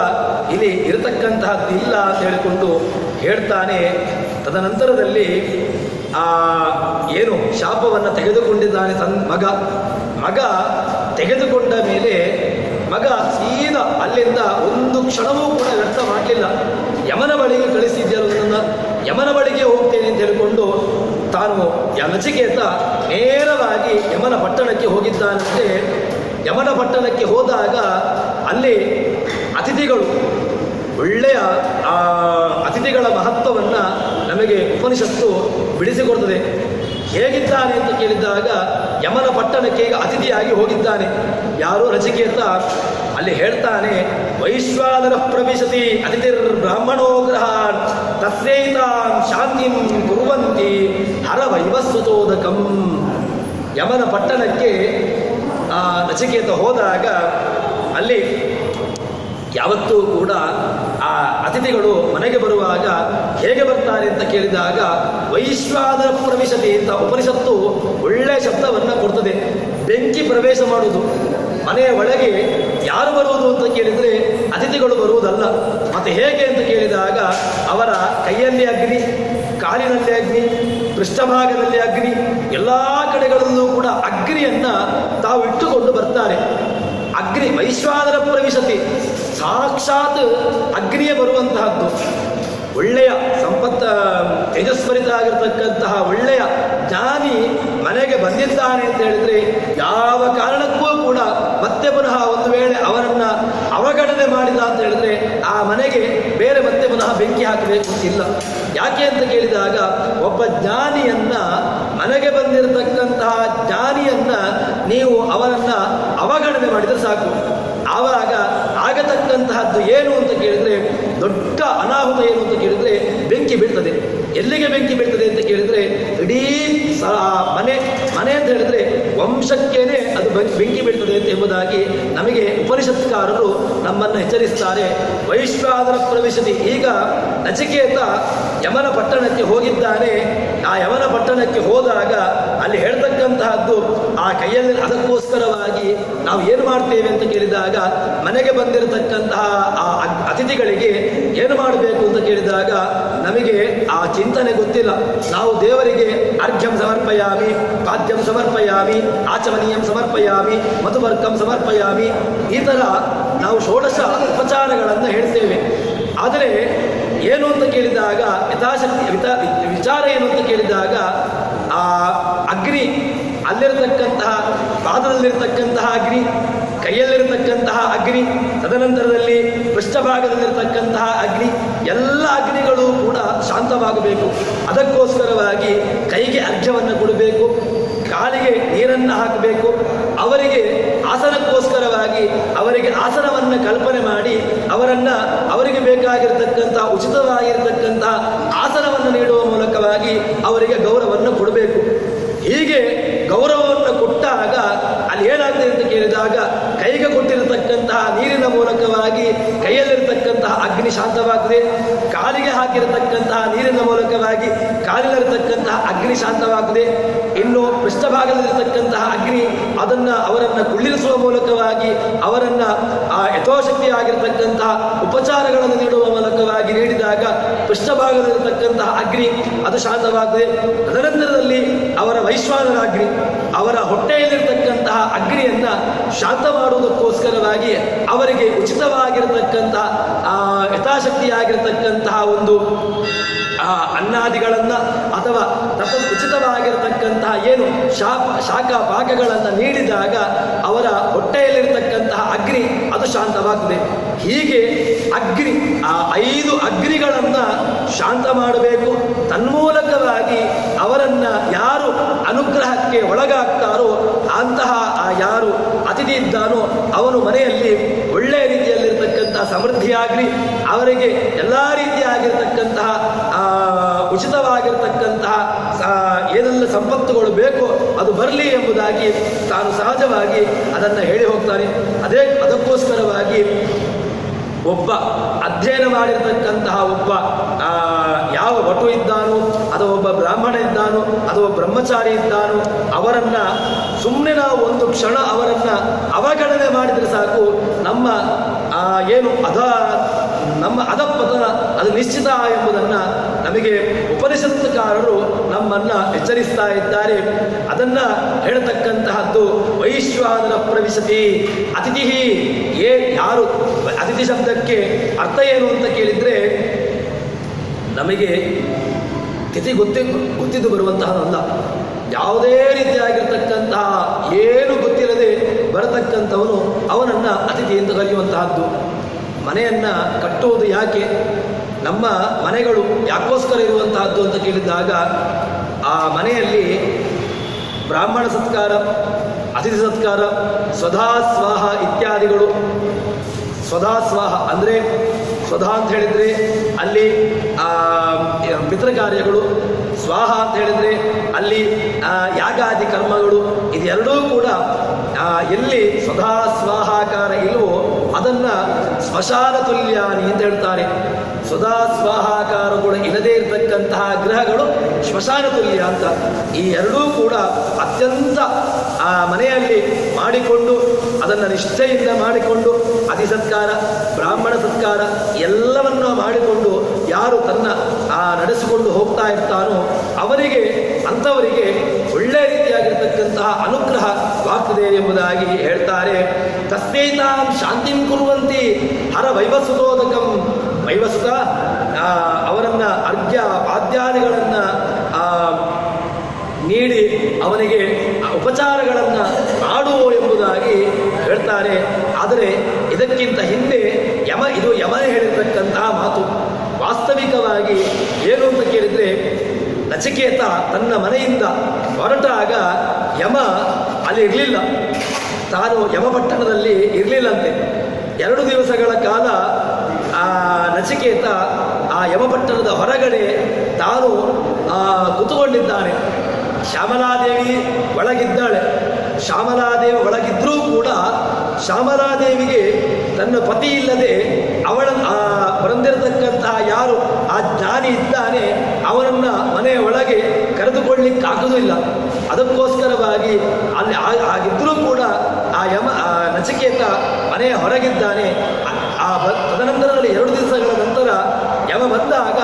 ಇಲ್ಲಿ ಇರತಕ್ಕಂತಹದ್ದಿಲ್ಲ ಅಂತ ಹೇಳಿಕೊಂಡು ಹೇಳ್ತಾನೆ. ತದನಂತರದಲ್ಲಿ ಶಾಪವನ್ನು ತೆಗೆದುಕೊಂಡಿದ್ದಾನೆ ಮಗ ತೆಗೆದುಕೊಂಡ ಮೇಲೆ ಮಗ ಸೀದಾ ಅಲ್ಲಿಂದ ಒಂದು ಕ್ಷಣವೂ ಕೂಡ ವ್ಯರ್ಥ ಮಾಡಲಿಲ್ಲ. ಯಮನ ಬಳಿಗೆ ಕಳಿಸಿದ್ಯಲ್ಲ, ನನ್ನ ಯಮನ ಬಳಿಗೆ ಹೋಗ್ತೇನೆ ಅಂತ ಹೇಳಿಕೊಂಡು ತಾನು ನಚಿಕೇತ ನೇರವಾಗಿ ಯಮನ ಪಟ್ಟಣಕ್ಕೆ ಹೋಗಿದ್ದಾನಂತೆ. ಯಮನ ಪಟ್ಟಣಕ್ಕೆ ಹೋದಾಗ ಅಲ್ಲಿ ಅತಿಥಿಗಳು, ಒಳ್ಳೆಯ ಅತಿಥಿಗಳ ಮಹತ್ವವನ್ನು ನಮಗೆ ಉಪನಿಷತ್ತು ಬಿಡಿಸಿಕೊಡ್ತದೆ. ಹೇಗಿದ್ದಾನೆ ಅಂತ ಕೇಳಿದಾಗ ಯಮನ ಪಟ್ಟಣಕ್ಕೆ ಈಗ ಅತಿಥಿಯಾಗಿ ಹೋಗಿದ್ದಾನೆ. ಯಾರೋ ನಚಿಕೇತ ಅಲ್ಲಿ ಹೇಳ್ತಾನೆ, ವೈಶ್ವಾನರ ಪ್ರವಿಶತಿ ಅತಿಥಿರ್ ಬ್ರಾಹ್ಮಣೋ ಗೃಹಾನ್ ತಸ್ಯೈತಾಂ ಶಾಂತಿಂ ಕುರುವಂತಿ ಹರ ವೈವಸ್ವತೋದಕಂ. ಯಮನ ಪಟ್ಟಣಕ್ಕೆ ನಚಿಕೇತ ಹೋದಾಗ ಅಲ್ಲಿ ಯಾವತ್ತೂ ಕೂಡ ಆ ಅತಿಥಿಗಳು ಮನೆಗೆ ಬರುವಾಗ ಹೇಗೆ ಬರ್ತಾರೆ ಅಂತ ಕೇಳಿದಾಗ ವೈಶ್ವಾನರ ಪ್ರವೇಶತೆ ಅಂತ ಉಪನಿಷತ್ತು ಒಳ್ಳೆಯ ಶಬ್ದವನ್ನು ಕೊಡ್ತದೆ. ಬೆಂಕಿ ಪ್ರವೇಶ ಮಾಡುವುದು, ಮನೆಯ ಒಳಗೆ ಯಾರು ಬರುವುದು ಅಂತ ಕೇಳಿದರೆ ಅತಿಥಿಗಳು ಬರುವುದಲ್ಲ. ಮತ್ತೆ ಹೇಗೆ ಅಂತ ಕೇಳಿದಾಗ ಅವರ ಕೈಯಲ್ಲಿ ಅಗ್ನಿ, ಕಾಲಿನಲ್ಲಿ ಅಗ್ನಿ, ಪೃಷ್ಠಭಾಗದಲ್ಲಿ ಅಗ್ನಿ, ಎಲ್ಲ ಕಡೆಗಳಲ್ಲೂ ಕೂಡ ಅಗ್ನಿಯನ್ನು ತಾವು ಇಟ್ಟುಕೊಂಡು ಬರ್ತಾರೆ. ಅಗ್ನಿ ವೈಶ್ವಾನರ ಪ್ರವೇಶತೆ, ಸಾಕ್ಷಾತ್ ಅಗ್ನಿಯೇ ಬರುವಂತಹದ್ದು. ಒಳ್ಳೆಯ ತೇಜಸ್ವರಿತ ಆಗಿರತಕ್ಕಂತಹ ಒಳ್ಳೆಯ ಜ್ಞಾನಿ ಮನೆಗೆ ಬಂದಿದ್ದಾನೆ ಅಂತ ಹೇಳಿದರೆ ಯಾವ ಕಾರಣಕ್ಕೂ ಕೂಡ ಮತ್ತೆ ಪುನಃ ಒಂದು ವೇಳೆ ಅವರನ್ನು ಅವಗಣನೆ ಮಾಡಿದ ಅಂತ ಹೇಳಿದ್ರೆ ಆ ಮನೆಗೆ ಬೇರೆ ಮತ್ತೆ ಪುನಃ ಬೆಂಕಿ ಹಾಕಬೇಕು ಅಂತಿಲ್ಲ. ಯಾಕೆ ಅಂತ ಕೇಳಿದಾಗ ಒಬ್ಬ ಜ್ಞಾನಿಯನ್ನ, ಮನೆಗೆ ಬಂದಿರತಕ್ಕಂತಹ ಜ್ಞಾನಿಯನ್ನ ನೀವು ಅವರನ್ನು ಅವಗಣನೆ ಮಾಡಿದರೆ ಸಾಕು. ಆವಾಗ ಆಗತಕ್ಕಂತಹದ್ದು ಏನು ಅಂತ ಕೇಳಿದರೆ ದೊಡ್ಡ ಅನಾಹುತ ಏನು ಅಂತ ಕೇಳಿದರೆ ಬೆಂಕಿ ಬೀಳ್ತದೆ. ಎಲ್ಲಿಗೆ ಬೆಂಕಿ ಬೀಳ್ತದೆ ಅಂತ ಕೇಳಿದರೆ ಇಡೀ ಮನೆ ಅಂತ ಹೇಳಿದರೆ ವಂಶಕ್ಕೇನೆ ಅದು ಬೆಂಕಿ ಬೀಳ್ತದೆ ಅಂತ ಎಂಬುದಾಗಿ ನಮಗೆ ಉಪನಿಷತ್ಕಾರರು ನಮ್ಮನ್ನು ಎಚ್ಚರಿಸ್ತಾರೆ. ವೈಶ್ವಾನರ ಪ್ರವೇಶದಿ. ಈಗ ನಚಿಕೇತ ಯಮನ ಪಟ್ಟಣಕ್ಕೆ ಹೋಗಿದ್ದಾನೆ. ಆ ಯಮನ ಪಟ್ಟಣಕ್ಕೆ ಹೋದಾಗ ಅಲ್ಲಿ ಹೇಳ್ತಕ್ಕಂತಹದ್ದು ಆ ಕೈಯಲ್ಲಿ, ಅದಕ್ಕೋಸ್ಕರವಾಗಿ ನಾವು ಏನು ಮಾಡ್ತೇವೆ ಅಂತ ಕೇಳಿದಾಗ ಮನೆಗೆ ಬಂದಿರತಕ್ಕಂತಹ ಆ ಅತಿಥಿಗಳಿಗೆ ಏನು ಮಾಡಬೇಕು ಅಂತ ಕೇಳಿದಾಗ ನಮಗೆ ಆ ಚಿಂತನೆ ಗೊತ್ತಿಲ್ಲ. ನಾವು ದೇವರಿಗೆ ಅರ್ಘ್ಯಂ ಸಮರ್ಪಯಾಮಿ, ಪಾದ್ಯಂ ಸಮರ್ಪಯಾಮಿ, ಆಚಮನೀಯಂ ಸಮರ್ಪಯಾಮಿ, ಮಧುವರ್ಕಂ ಸಮರ್ಪಯಾಮಿ, ಈ ಥರ ನಾವು ಷೋಡಶ ಉಪಚಾರಗಳನ್ನು ಹೇಳ್ತೇವೆ. ಆದರೆ ಏನು ಅಂತ ಕೇಳಿದಾಗ ಯಥಾಶಕ್ತಿ ವಿಚಾರ ಏನು ಅಂತ ಕೇಳಿದಾಗ ಆ ಅಗ್ನಿ, ಅಲ್ಲಿರತಕ್ಕಂತಹ ಪಾದದಲ್ಲಿರ್ತಕ್ಕಂತಹ ಅಗ್ನಿ, ಕೈಯಲ್ಲಿರತಕ್ಕಂತಹ ಅಗ್ನಿ, ತದನಂತರದಲ್ಲಿ ಪೃಷ್ಠಭಾಗದಲ್ಲಿರ್ತಕ್ಕಂತಹ ಅಗ್ನಿ, ಎಲ್ಲ ಅಗ್ನಿಗಳು ಕೂಡ ಶಾಂತವಾಗಬೇಕು. ಅದಕ್ಕೋಸ್ಕರವಾಗಿ ಕೈಗೆ ಅರ್ಘ್ಯವನ್ನು ಕೊಡಬೇಕು, ಕಾಲಿಗೆ ನೀರನ್ನು ಹಾಕಬೇಕು. ಅವರಿಗೆ ಆಸನಕ್ಕೋಸ್ಕರವಾಗಿ ಅವರಿಗೆ ಆಸನವನ್ನು ಕಲ್ಪನೆ ಮಾಡಿ ಅವರಿಗೆ ಬೇಕಾಗಿರತಕ್ಕಂಥ ಉಚಿತವಾಗಿರತಕ್ಕಂಥ ಆಸನವನ್ನು ನೀಡುವ ಮೂಲಕವಾಗಿ ಅವರಿಗೆ ಗೌರವವನ್ನು ಕೊಡಬೇಕು. ಹೀಗೆ ಗೌರವವನ್ನು ಕೊಟ್ಟಾಗ ಅಲ್ಲಿ ಏನಾಗ್ತದೆ ಅಂತ ಕೇಳಿದಾಗ ಕೈಗೆ ಕೊಟ್ಟಿರತಕ್ಕಂತಹ ನೀರಿನ ಮೂಲಕವಾಗಿ ಕೈಯಲ್ಲಿರತಕ್ಕಂತಹ ಅಗ್ನಿ ಶಾಂತವಾಗ್ತದೆ. ಕಾಲಿಗೆ ಹಾಕಿರತಕ್ಕಂತಹ ನೀರಿನ ಮೂಲಕವಾಗಿ ಕಾಲಿನಲ್ಲಿರತಕ್ಕಂತಹ ಅಗ್ನಿ ಶಾಂತವಾಗ್ತದೆ. ಇನ್ನು ಪೃಷ್ಠಭಾಗದಲ್ಲಿರತಕ್ಕಂತಹ ಅಗ್ನಿ ಅವರನ್ನು ಕುಳ್ಳಿರಿಸುವ ಮೂಲಕವಾಗಿ ಅವರನ್ನು ಯಥೋಶಕ್ತಿಯಾಗಿರ್ತಕ್ಕಂತಹ ಉಪಚಾರಗಳನ್ನು ನೀಡುವ ಮೂಲಕವಾಗಿ ನೀಡಿದಾಗ ಪೃಷ್ಠಭಾಗದಲ್ಲಿರತಕ್ಕಂತಹ ಅಗ್ನಿ ಅದು ಶಾಂತವಾಗ್ತದೆ. ತದನಂತರದಲ್ಲಿ ಅವರ ವೈಶ್ವಾನರ ಅಗ್ನಿ, ಅವರ ಹೊಟ್ಟೆಯಲ್ಲಿರ್ತಕ್ಕಂತಹ ಅಗ್ನಿಯನ್ನ ಶಾಂತ ಮಾಡುವುದಕ್ಕೋಸ್ಕರವಾಗಿ ಅವರಿಗೆ ಉಚಿತವಾಗಿರತಕ್ಕಂತಹ ಯಥಾಶಕ್ತಿಯಾಗಿರ್ತಕ್ಕಂತಹ ಒಂದು ಅನ್ನಾದಿಗಳನ್ನು ಅಥವಾ ಉಚಿತವಾಗಿರತಕ್ಕಂತಹ ಏನು ಶಾಖ ಭಾಗಗಳನ್ನು ನೀಡಿದಾಗ ಅವರ ಹೊಟ್ಟೆಯಲ್ಲಿರ್ತಕ್ಕಂತಹ ಅಗ್ನಿ ಅದು ಶಾಂತವಾಗ್ತದೆ. ಹೀಗೆ ಅಗ್ನಿ, ಆ 5 ಅಗ್ನಿಗಳನ್ನು ಶಾಂತ ಮಾಡಬೇಕು. ತನ್ಮೂಲಕವಾಗಿ ಅವರನ್ನು ಯಾರು ಅನುಗ್ರಹಕ್ಕೆ ಒಳಗಾಗ್ತಾರೋ ಅಂತಹ ಯಾರು ಅತಿಥಿ ಇದ್ದಾನೋ ಅವನು ಮನೆಯಲ್ಲಿ ಒಳ್ಳೆಯ ರೀತಿಯಲ್ಲಿರ್ತಕ್ಕಂತಹ ಸಮೃದ್ಧಿಯಾಗಲಿ, ಅವರಿಗೆ ಎಲ್ಲ ರೀತಿಯಾಗಿರ್ತಕ್ಕಂತಹ ಉಚಿತವಾಗಿರ್ತಕ್ಕಂತಹ ಏನೆಲ್ಲ ಸಂಪತ್ತುಗಳು ಬೇಕೋ ಅದು ಬರಲಿ ಎಂಬುದಾಗಿ ತಾನು ಸಹಜವಾಗಿ ಅದನ್ನು ಹೇಳಿ ಹೋಗ್ತಾನೆ. ಅದಕ್ಕೋಸ್ಕರವಾಗಿ ಒಬ್ಬ ಅಧ್ಯಯನ ಮಾಡಿರ್ತಕ್ಕಂತಹ ಒಬ್ಬ ಯಾವ ವಟು ಇದ್ದಾನೋ ಅಥವಾ ಒಬ್ಬ ಬ್ರಾಹ್ಮಣ ಇದ್ದಾನೋ ಅಥವಾ ಬ್ರಹ್ಮಚಾರಿ ಇದ್ದಾನೋ ಅವರನ್ನು ಸುಮ್ಮನೆ ನಾವು ಒಂದು ಕ್ಷಣ ಅವರನ್ನು ಅವಗಣನೆ ಮಾಡಿದರೆ ಸಾಕು, ನಮ್ಮ ನಮ್ಮ ಅಧಪತನ ಅದು ನಿಶ್ಚಿತ ಎಂಬುದನ್ನು ನಮಗೆ ಉಪನಿಷತ್ತುಕಾರರು ನಮ್ಮನ್ನು ಎಚ್ಚರಿಸ್ತಾ ಇದ್ದಾರೆ. ಅದನ್ನು ಹೇಳತಕ್ಕಂತಹದ್ದು ವೈಶ್ವಾನರ ಪ್ರವಿಶತಿ ಅತಿಥಿ. ಯಾರು ಅತಿಥಿ ಶಬ್ದಕ್ಕೆ ಅರ್ಥ ಏನು ಅಂತ ಕೇಳಿದರೆ ನಮಗೆ ತಿಥಿ ಗೊತ್ತಿದ್ದು ಬರುವಂತಹದಲ್ಲ. ಯಾವುದೇ ರೀತಿಯಾಗಿರ್ತಕ್ಕಂತಹ ಏನು ಗೊತ್ತಿಲ್ಲದೆ ಬರತಕ್ಕಂಥವನು ಅವನನ್ನು ಅತಿಥಿ ಎಂದು ಕರೆಯುವಂತಹದ್ದು. ಮನೆಯನ್ನು ಕಟ್ಟುವುದು ಯಾಕೆ, ನಮ್ಮ ಮನೆಗಳು ಯಾಕೋಸ್ಕರ ಇರುವಂತಹದ್ದು ಅಂತ ಕೇಳಿದಾಗ ಆ ಮನೆಯಲ್ಲಿ ಬ್ರಾಹ್ಮಣ ಸತ್ಕಾರ, ಅತಿಥಿ ಸತ್ಕಾರ, ಸ್ವಧಾ ಸ್ವಾಹ ಇತ್ಯಾದಿಗಳು. ಸ್ವಧಾ ಸ್ವಾಹ ಅಂದರೆ ಸ್ವಧಾ ಅಂತ ಹೇಳಿದರೆ ಅಲ್ಲಿ ಮಿತ್ರ ಕಾರ್ಯಗಳು, ಸ್ವಾಹ ಅಂತ ಹೇಳಿದರೆ ಅಲ್ಲಿ ಯಾಗಾದಿ ಕರ್ಮಗಳು. ಇದೆರಡೂ ಕೂಡ ಎಲ್ಲಿ ಸ್ವಧಾ ಸ್ವಾಹಾಕಾರ ಇಲ್ಲವೋ ಅದನ್ನು ಸ್ಮಶಾನ ತುಲ್ಯಾನಿ ಅಂತ ಹೇಳ್ತಾರೆ. ಸದಾ ಸ್ವಾಹಾಕಾರಗಳು ಇಲ್ಲದೇ ಇರತಕ್ಕಂತಹ ಗ್ರಹಗಳು ಶ್ಮಶಾನ ತುಲ್ಯ ಅಂತ. ಈ ಎರಡೂ ಕೂಡ ಅತ್ಯಂತ ಆ ಮನೆಯಲ್ಲಿ ಮಾಡಿಕೊಂಡು ಅದನ್ನು ನಿಷ್ಠೆಯಿಂದ ಮಾಡಿಕೊಂಡು ಅತಿ ಸತ್ಕಾರ, ಬ್ರಾಹ್ಮಣ ಸತ್ಕಾರ ಎಲ್ಲವನ್ನೂ ಮಾಡಿಕೊಂಡು ಯಾರು ತನ್ನ ನಡೆಸಿಕೊಂಡು ಹೋಗ್ತಾ ಇರ್ತಾನೋ ಅವರಿಗೆ, ಅಂಥವರಿಗೆ ಒಳ್ಳೆಯ ರೀತಿಯಾಗಿರ್ತಕ್ಕಂತಹ ಅನುಗ್ರಹ ಆಗ್ತದೆ ಎಂಬುದಾಗಿ ಹೇಳ್ತಾರೆ. ತಸ್ಮೈತಾಂ ಶಾಂತಿಂ ಕುರುವಂತಿ ಹರ ವೈವಸುತೋದಕಂ. ವೈವಸುತ ಅವರನ್ನು ಅರ್ಘ್ಯ ಪಾದ್ಯಾದಿಗಳನ್ನು ನೀಡಿ ಅವನಿಗೆ ಉಪಚಾರಗಳನ್ನು ಮಾಡು ಎಂಬುದಾಗಿ ಹೇಳ್ತಾರೆ. ಆದರೆ ಇದಕ್ಕಿಂತ ಹಿಂದೆ ಇದು ಯಮನೇ ಹೇಳಿರ್ತಕ್ಕಂತಹ ಮಾತು. ವಾಸ್ತವಿಕವಾಗಿ ಏನು ಅಂತ ಕೇಳಿದರೆ, ನಚಿಕೇತ ತನ್ನ ಮನೆಯಿಂದ ಹೊರಟಾಗ ಯಮ ಅಲ್ಲಿ ಇರಲಿಲ್ಲ. ತಾನು ಯಮಪಟ್ಟಣದಲ್ಲಿ ಇರಲಿಲ್ಲಂತೆ. 2 ದಿವಸಗಳ ಕಾಲ ನಚಿಕೇತ ಆ ಯಮಪಟ್ಟಣದ ಹೊರಗಡೆ ತಾನು ಕೂತುಕೊಂಡಿದ್ದಾನೆ. ಶ್ಯಾಮಲಾದೇವಿ ಒಳಗಿದ್ದಾಳೆ. ಶ್ಯಾಮಲಾದೇವಿ ಒಳಗಿದ್ರೂ ಕೂಡ ಶ್ಯಾಮಲಾದೇವಿಗೆ ತನ್ನ ಪತಿ ಇಲ್ಲದೆ ಅವಳ ಬಂದಿರತಕ್ಕಂತಹ ಯಾರು ಆ ಜ್ಞಾನಿ ಇದ್ದಾನೆ ಅವನನ್ನು ಮನೆಯ ಒಳಗೆ ಕರೆದುಕೊಳ್ಳಿಕ್ಕಾಗುವುದಿಲ್ಲ. ಅದಕ್ಕೋಸ್ಕರವಾಗಿ ಅಲ್ಲಿ ಆಗಿದ್ರೂ ಕೂಡ ಆ ನಚಿಕೇತ ಮನೆಯ ಹೊರಗಿದ್ದಾನೆ. ತದನಂತರದಲ್ಲಿ 2 ದಿವಸಗಳ ನಂತರ ಯಮ ಬಂದಾಗ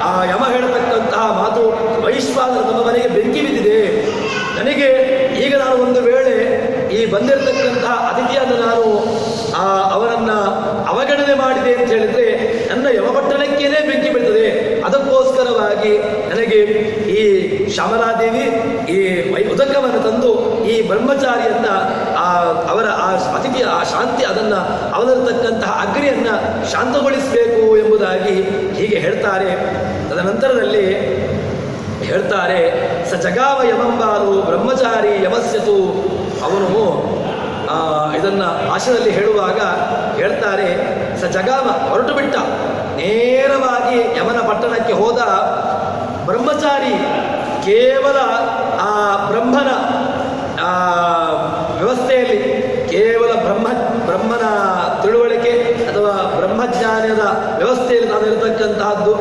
ಆ ಯಮ ಹೇಳತಕ್ಕಂತಹ ಮಾತು, ವೈಶ್ವಾನರ ನಮ್ಮ ಮನೆಗೆ ಬೆಂಕಿ ಬಿದ್ದಿದೆ. ನನಗೆ ಈಗ ನಾನು ಒಂದು ವೇಳೆ ಈ ಬಂದಿರತಕ್ಕಂತಹ ಅತಿಥಿಯನ್ನು ನಾನು ಅವರನ್ನು ಅವಗಣನೆ ಮಾಡಿದೆ ಅಂತ ಹೇಳಿದರೆ ನನ್ನ ಯಮಪಟ್ಟಣಕ್ಕೇನೆ ಬೆಂಕಿ ಬೀಳ್ತದೆ. ಅದಕ್ಕೋಸ್ಕರವಾಗಿ ನನಗೆ ಈ ಶ್ಯಾಮಲಾದೇವಿ ಈ ಉದಕವನ್ನು ತಂದು ಈ ಬ್ರಹ್ಮಚಾರಿಯನ್ನು ಅವರ ಆ ಅತಿಥಿಯ ಆ ಶಾಂತಿ ಅದನ್ನು ಅವನಿರತಕ್ಕಂತಹ ಅಗ್ನಿಯನ್ನು ಶಾಂತಗೊಳಿಸಬೇಕು ಎಂಬುದಾಗಿ ಹೀಗೆ ಹೇಳ್ತಾರೆ. ತದನಂತರದಲ್ಲಿ ಹೇಳ್ತಾರೆ, ಸ ಜಗಾವ ಯಮಂಬಾರು ಬ್ರಹ್ಮಚಾರಿ ಯಮಸ್ಯತು. ಅವನು ಇದನ್ನು ಭಾಷೆಯಲ್ಲಿ ಹೇಳುವಾಗ ಹೇಳ್ತಾರೆ, ಸ ಜಗಾವ ಹೊರಟು ಬಿಟ್ಟ, ನೇರವಾಗಿ ಯಮನ ಪಟ್ಟಣಕ್ಕೆ ಹೋದ. ಬ್ರಹ್ಮಚಾರಿ ಕೇವಲ ಆ ಬ್ರಹ್ಮನ ವ್ಯವಸ್ಥೆಯಲ್ಲಿ, ಕೇವಲ ಬ್ರಹ್ಮನ ತಿಳುವಳಿಕೆ ಅಥವಾ ಬ್ರಹ್ಮಜ್ಞಾನದ ವ್ಯವಸ್ಥೆಯಲ್ಲಿ ತಾನಿರತಕ್ಕಂತಹದ್ದು.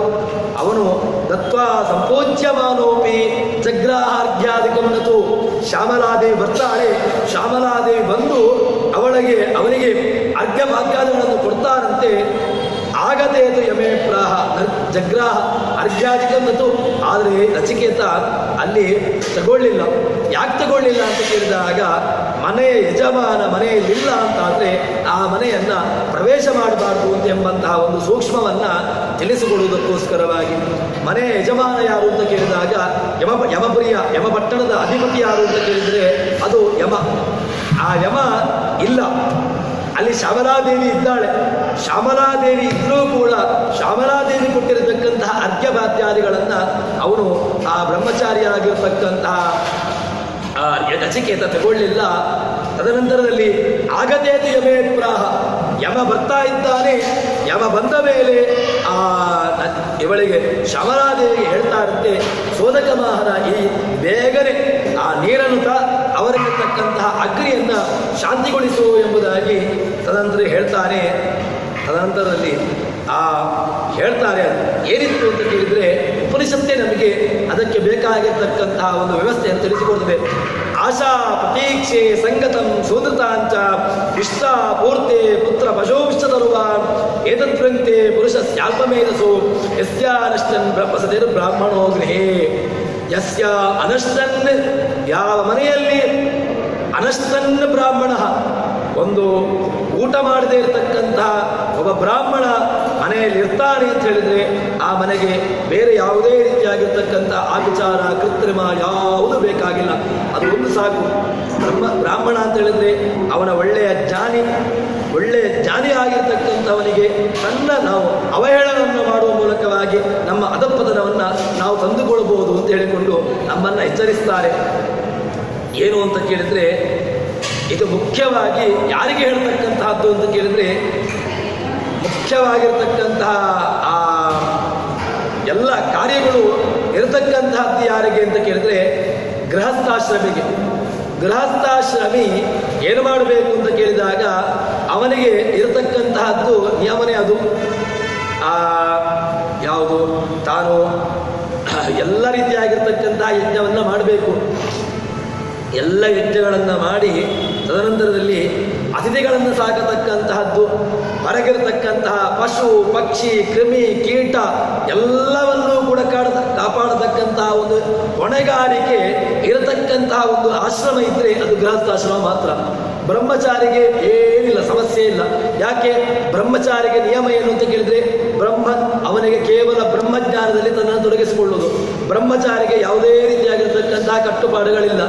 ಅವನು ದತ್ವಾ ಸಂಪೂಜ್ಯಮಾನೋಪಿ ಜಗ್ರಾಹಾರ್ಘ್ಯಾದಿಕಮನತು. ಶ್ಯಾಮಲಾದೇವಿ ಬರ್ತಾಳೆ. ಶ್ಯಾಮಲಾದೇವಿ ಬಂದು ಅವನಿಗೆ ಅರ್ಘ್ಯ ಭಾಗ್ಯಾದಿಗಳನ್ನು ಕೊಡ್ತಾರಂತೆ. ಆಗದೇತು ಯಮೇ ಪ್ರಾಹ ಜಗ್ರಾಹ ಅರ್ಘ್ಯಾದಿಕಮನತು. ಆದರೆ ನಚಿಕೇತ ಅಲ್ಲಿ ತಗೊಳ್ಳಿಲ್ಲ. ಯಾಕೆ ತಗೊಳ್ಳಿಲ್ಲ ಅಂತ ಕೇಳಿದಾಗ, ಮನೆಯ ಯಜಮಾನ ಮನೆಯಲ್ಲಿಲ್ಲ ಅಂತಾದರೆ ಆ ಮನೆಯನ್ನು ಪ್ರವೇಶ ಮಾಡಬಾರ್ದು ಅಂತ ಎಂಬಂತಹ ಒಂದು ಸೂಕ್ಷ್ಮವನ್ನು ತಿಳಿಸಿಕೊಡುವುದಕ್ಕೋಸ್ಕರವಾಗಿ. ಮನೆಯ ಯಜಮಾನ ಯಾರು ಅಂತ ಕೇಳಿದಾಗ ಯಮಪ್ರಿಯ ಯಮಪಟ್ಟಣದ ಅಧಿಪತಿ ಯಾರು ಅಂತ ಕೇಳಿದರೆ ಅದು ಯಮ. ಆ ಯಮ ಇಲ್ಲ, ಅಲ್ಲಿ ಶ್ಯಾಮಲಾದೇವಿ ಇದ್ದಾಳೆ. ಶ್ಯಾಮಲಾದೇವಿ ಇದ್ರೂ ಕೂಡ ಶ್ಯಾಮಲಾದೇವಿ ಕೊಟ್ಟಿರತಕ್ಕಂತಹ ಅರ್ಘ್ಯಭಾತ್ಯಾದಿಗಳನ್ನು ಅವನು ಆ ಬ್ರಹ್ಮಚಾರಿಯಾಗಿರ್ತಕ್ಕಂತಹ ನಚಿಕೇತ ತಗೊಳ್ಳಿಲ್ಲ. ತದನಂತರದಲ್ಲಿ ಆಗದೇತು ಯಮೇ ಪ್ರಾಹ. ಯಮ ಬರ್ತಾ ಇದ್ದಾನೆ. ಯಮ ಬಂದ ಮೇಲೆ ಇವಳಿಗೆ ಶ್ಯಾಮಲಾದೇವಿಗೆ ಹೇಳ್ತಾ ಇರುತ್ತೆ, ಸೋದಕ ಮಹಾರ ಈ ಬೇಗನೆ ಆ ನೀರನ್ನು ಅವರಿಗಿರ್ತಕ್ಕಂತಹ ಅಗ್ನಿಯನ್ನು ಶಾಂತಿಗೊಳಿಸು ಎಂಬುದಾಗಿ ತದನಂತರ ಹೇಳ್ತಾನೆ. ತದನಂತರದಲ್ಲಿ ಹೇಳ್ತಾರೆ ಏನಿತ್ತು ಅಂತ ಕೇಳಿದರೆ, ಉಪನಿಷತ್ತೇ ನಮಗೆ ಅದಕ್ಕೆ ಬೇಕಾಗಿರ್ತಕ್ಕಂತಹ ಒಂದು ವ್ಯವಸ್ಥೆಯನ್ನು ತಿಳಿಸಿಕೊಡ್ತದೆ. ಆಶಾ ಪ್ರತೀಕ್ಷೆ ಸಂಗತಂ ಸೋದೃತಾಂಚ ಇಷ್ಟ ಪೂರ್ತೆ ಪುತ್ರ ಪಶೋವಿಷ್ಟತರುವ ಏತದ್ರಂತೆ ಪುರುಷ ಸ್ಯಾಲ್ಪಮೇಧಸು ಯಸ್ಯ ಅನಷ್ಟನ್ ಬ್ರಹ್ಮಸತಿರ್ ಬ್ರಾಹ್ಮಣೋ ಗೃಹೇ. ಯಸ್ಯ ಅನಷ್ಟನ್, ಯಾವ ಮನೆಯಲ್ಲಿ ಅನಷ್ಟನ್ ಬ್ರಾಹ್ಮಣ, ಒಂದು ಊಟ ಮಾಡದೇ ಇರತಕ್ಕಂತಹ ಒಬ್ಬ ಬ್ರಾಹ್ಮಣ ಮನೆಯಲ್ಲಿ ಇರ್ತಾನೆ ಅಂತ ಹೇಳಿದರೆ ಆ ಮನೆಗೆ ಬೇರೆ ಯಾವುದೇ ರೀತಿಯಾಗಿರ್ತಕ್ಕಂಥ ಆಚಾರ ಕೃತ್ರಿಮ ಯಾವುದು ಬೇಕಾಗಿಲ್ಲ. ಅದು ಒಂದು ಸಾಕು. ಬ್ರಾಹ್ಮಣ ಅಂತ ಹೇಳಿದರೆ ಅವನ ಒಳ್ಳೆಯ ಜ್ಞಾನಿ ಆಗಿರ್ತಕ್ಕಂಥವನಿಗೆ ನಾವು ಅವಹೇಳನವನ್ನು ಮಾಡುವ ಮೂಲಕವಾಗಿ ನಮ್ಮ ಅಧಪತನವನ್ನು ನಾವು ತಂದುಕೊಳ್ಬೋದು ಅಂತ ಹೇಳಿಕೊಂಡು ನಮ್ಮನ್ನು ಎಚ್ಚರಿಸ್ತಾರೆ. ಏನು ಅಂತ ಕೇಳಿದರೆ, ಇದು ಮುಖ್ಯವಾಗಿ ಯಾರಿಗೆ ಹೇಳ್ತಕ್ಕಂತಹದ್ದು ಅಂತ ಕೇಳಿದರೆ, ಮುಖ್ಯವಾಗಿರ್ತಕ್ಕಂತಹ ಆ ಎಲ್ಲ ಕಾರ್ಯಗಳು ಇರತಕ್ಕಂತಹದ್ದು ಯಾರಿಗೆ ಅಂತ ಕೇಳಿದರೆ ಗೃಹಸ್ಥಾಶ್ರಮಿಗೆ. ಗೃಹಸ್ಥಾಶ್ರಮಿ ಏನು ಮಾಡಬೇಕು ಅಂತ ಕೇಳಿದಾಗ ಅವನಿಗೆ ಇರತಕ್ಕಂತಹದ್ದು ನಿಯಮನೇ ಅದು. ಯಾವುದು ತಾನು ಎಲ್ಲ ರೀತಿಯಾಗಿರ್ತಕ್ಕಂತಹ ಯಜ್ಞವನ್ನು ಮಾಡಬೇಕು. ಎಲ್ಲ ಯಜ್ಞಗಳನ್ನು ಮಾಡಿ ತದನಂತರದಲ್ಲಿ ಅತಿಥಿಗಳನ್ನು ಸಾಕತಕ್ಕಂತಹದ್ದು, ಹೊರಗಿರತಕ್ಕಂತಹ ಪಶು ಪಕ್ಷಿ ಕ್ರಿಮಿ ಕೀಟ ಎಲ್ಲವನ್ನೂ ಕೂಡ ಕಾಪಾಡತಕ್ಕಂತಹ ಒಂದು ಹೊಣೆಗಾರಿಕೆ ಇರತಕ್ಕಂತಹ ಒಂದು ಆಶ್ರಮ ಇದ್ದರೆ ಅದು ಗೃಹಸ್ಥಾಶ್ರಮ ಮಾತ್ರ. ಬ್ರಹ್ಮಚಾರಿಗೆ ಏನಿಲ್ಲ, ಸಮಸ್ಯೆ ಇಲ್ಲ. ಯಾಕೆ ಬ್ರಹ್ಮಚಾರಿಗೆ ನಿಯಮ ಏನು ಅಂತ ಕೇಳಿದ್ರೆ, ಅವನಿಗೆ ಕೇವಲ ಬ್ರಹ್ಮಜ್ಞಾನದಲ್ಲಿ ತನ್ನನ್ನು ತೊಡಗಿಸಿಕೊಳ್ಳುವುದು. ಬ್ರಹ್ಮಚಾರಿಗೆ ಯಾವುದೇ ರೀತಿಯಾಗಿರತಕ್ಕಂತಹ ಕಟ್ಟುಪಾಡುಗಳಿಲ್ಲ.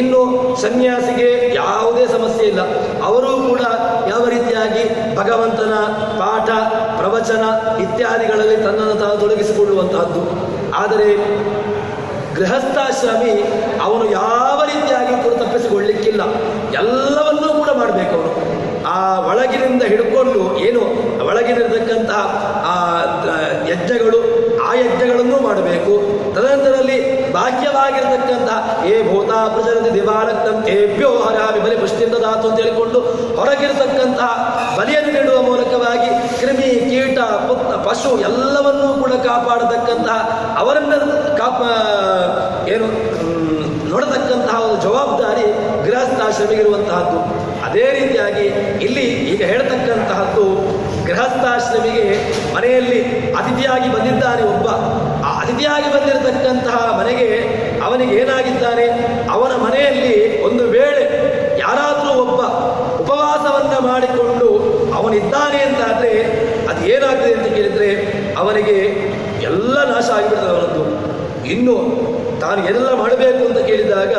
ಇನ್ನು ಸನ್ಯಾಸಿಗೆ ಯಾವುದೇ ಸಮಸ್ಯೆ ಇಲ್ಲ. ಅವರೂ ಕೂಡ ಯಾವ ರೀತಿಯಾಗಿ ಭಗವಂತನ ಪಾಠ ಪ್ರವಚನ ಇತ್ಯಾದಿಗಳಲ್ಲಿ ತನ್ನನ್ನು ತಾನು ತೊಡಗಿಸಿಕೊಳ್ಳುವಂತಹದ್ದು. ಆದರೆ ಗೃಹಸ್ಥಾಶ್ರಮಿ ಅವನು ಯಾವ ರೀತಿಯಾಗಿ ಕೂಡ ತಪ್ಪಿಸಿಕೊಳ್ಳಿಕ್ಕಿಲ್ಲ, ಎಲ್ಲವನ್ನೂ ಕೂಡ ಮಾಡಬೇಕು. ಅವನು ಆ ಒಳಗಿನಿಂದ ಹಿಡ್ಕೊಂಡು ಏನು ಒಳಗಿನಿರ್ತಕ್ಕಂತಹ ಆ ಯಜ್ಞಗಳು, ಆ ಯಜ್ಞಗಳನ್ನು ಮಾಡಬೇಕು. ತದನಂತರದಲ್ಲಿ ಬಾಹ್ಯವಾಗಿರ್ತಕ್ಕಂತಹ ಏ ಭೂತಾ ಪ್ರಚರತಿ ದಿವಾನಕ್ತಂ ತೇಭ್ಯೋ ಹರಾಮಿ ಬಲಿ ಪುಷ್ಟಿಂದ ಧಾತು ಅಂತ ಹೇಳಿಕೊಂಡು ಹೊರಗಿರತಕ್ಕಂತಹ ಬಲಿಯನ್ನು ನೀಡುವ ಮೂಲಕವಾಗಿ ಕ್ರಿಮಿ ಕೀಟ ಪಶು ಎಲ್ಲವನ್ನೂ ಕೂಡ ಕಾಪಾಡತಕ್ಕಂತಹ ಅವರನ್ನು ಏನು ನೋಡತಕ್ಕಂತಹ ಒಂದು ಜವಾಬ್ದಾರಿ ಗೃಹಸ್ಥಾಶ್ರಮಿಗಿರುವಂತಹದ್ದು. ಅದೇ ರೀತಿಯಾಗಿ ಇಲ್ಲಿ ಈಗ ಹೇಳ್ತಕ್ಕಂತಹದ್ದು, ಗೃಹಸ್ಥಾಶ್ರಮಿಗೆ ಮನೆಯಲ್ಲಿ ಅತಿಥಿಯಾಗಿ ಬಂದಿದ್ದಾನೆ ಒಬ್ಬ. ಆ ಅತಿಥಿಯಾಗಿ ಬಂದಿರತಕ್ಕಂತಹ ಮನೆಗೆ ಅವನಿಗೆ ಏನಾಗಿದ್ದಾನೆ, ಅವನ ಮನೆಯಲ್ಲಿ ಒಂದು ವೇಳೆ ಯಾರಾದರೂ ಒಬ್ಬ ಉಪವಾಸವನ್ನು ಮಾಡಿಕೊಂಡು ಅವನಿದ್ದಾನೆ ಅಂತಾದರೆ ಅದು ಏನಾಗ್ತದೆ ಅಂತ ಕೇಳಿದರೆ ಅವನಿಗೆ ಎಲ್ಲ ನಾಶ ಆಗಿಬಿಡ್ತದೆ ಅವನದ್ದು. ಇನ್ನು ತಾನು ಎಲ್ಲ ಮಾಡಬೇಕು ಅಂತ ಕೇಳಿದಾಗ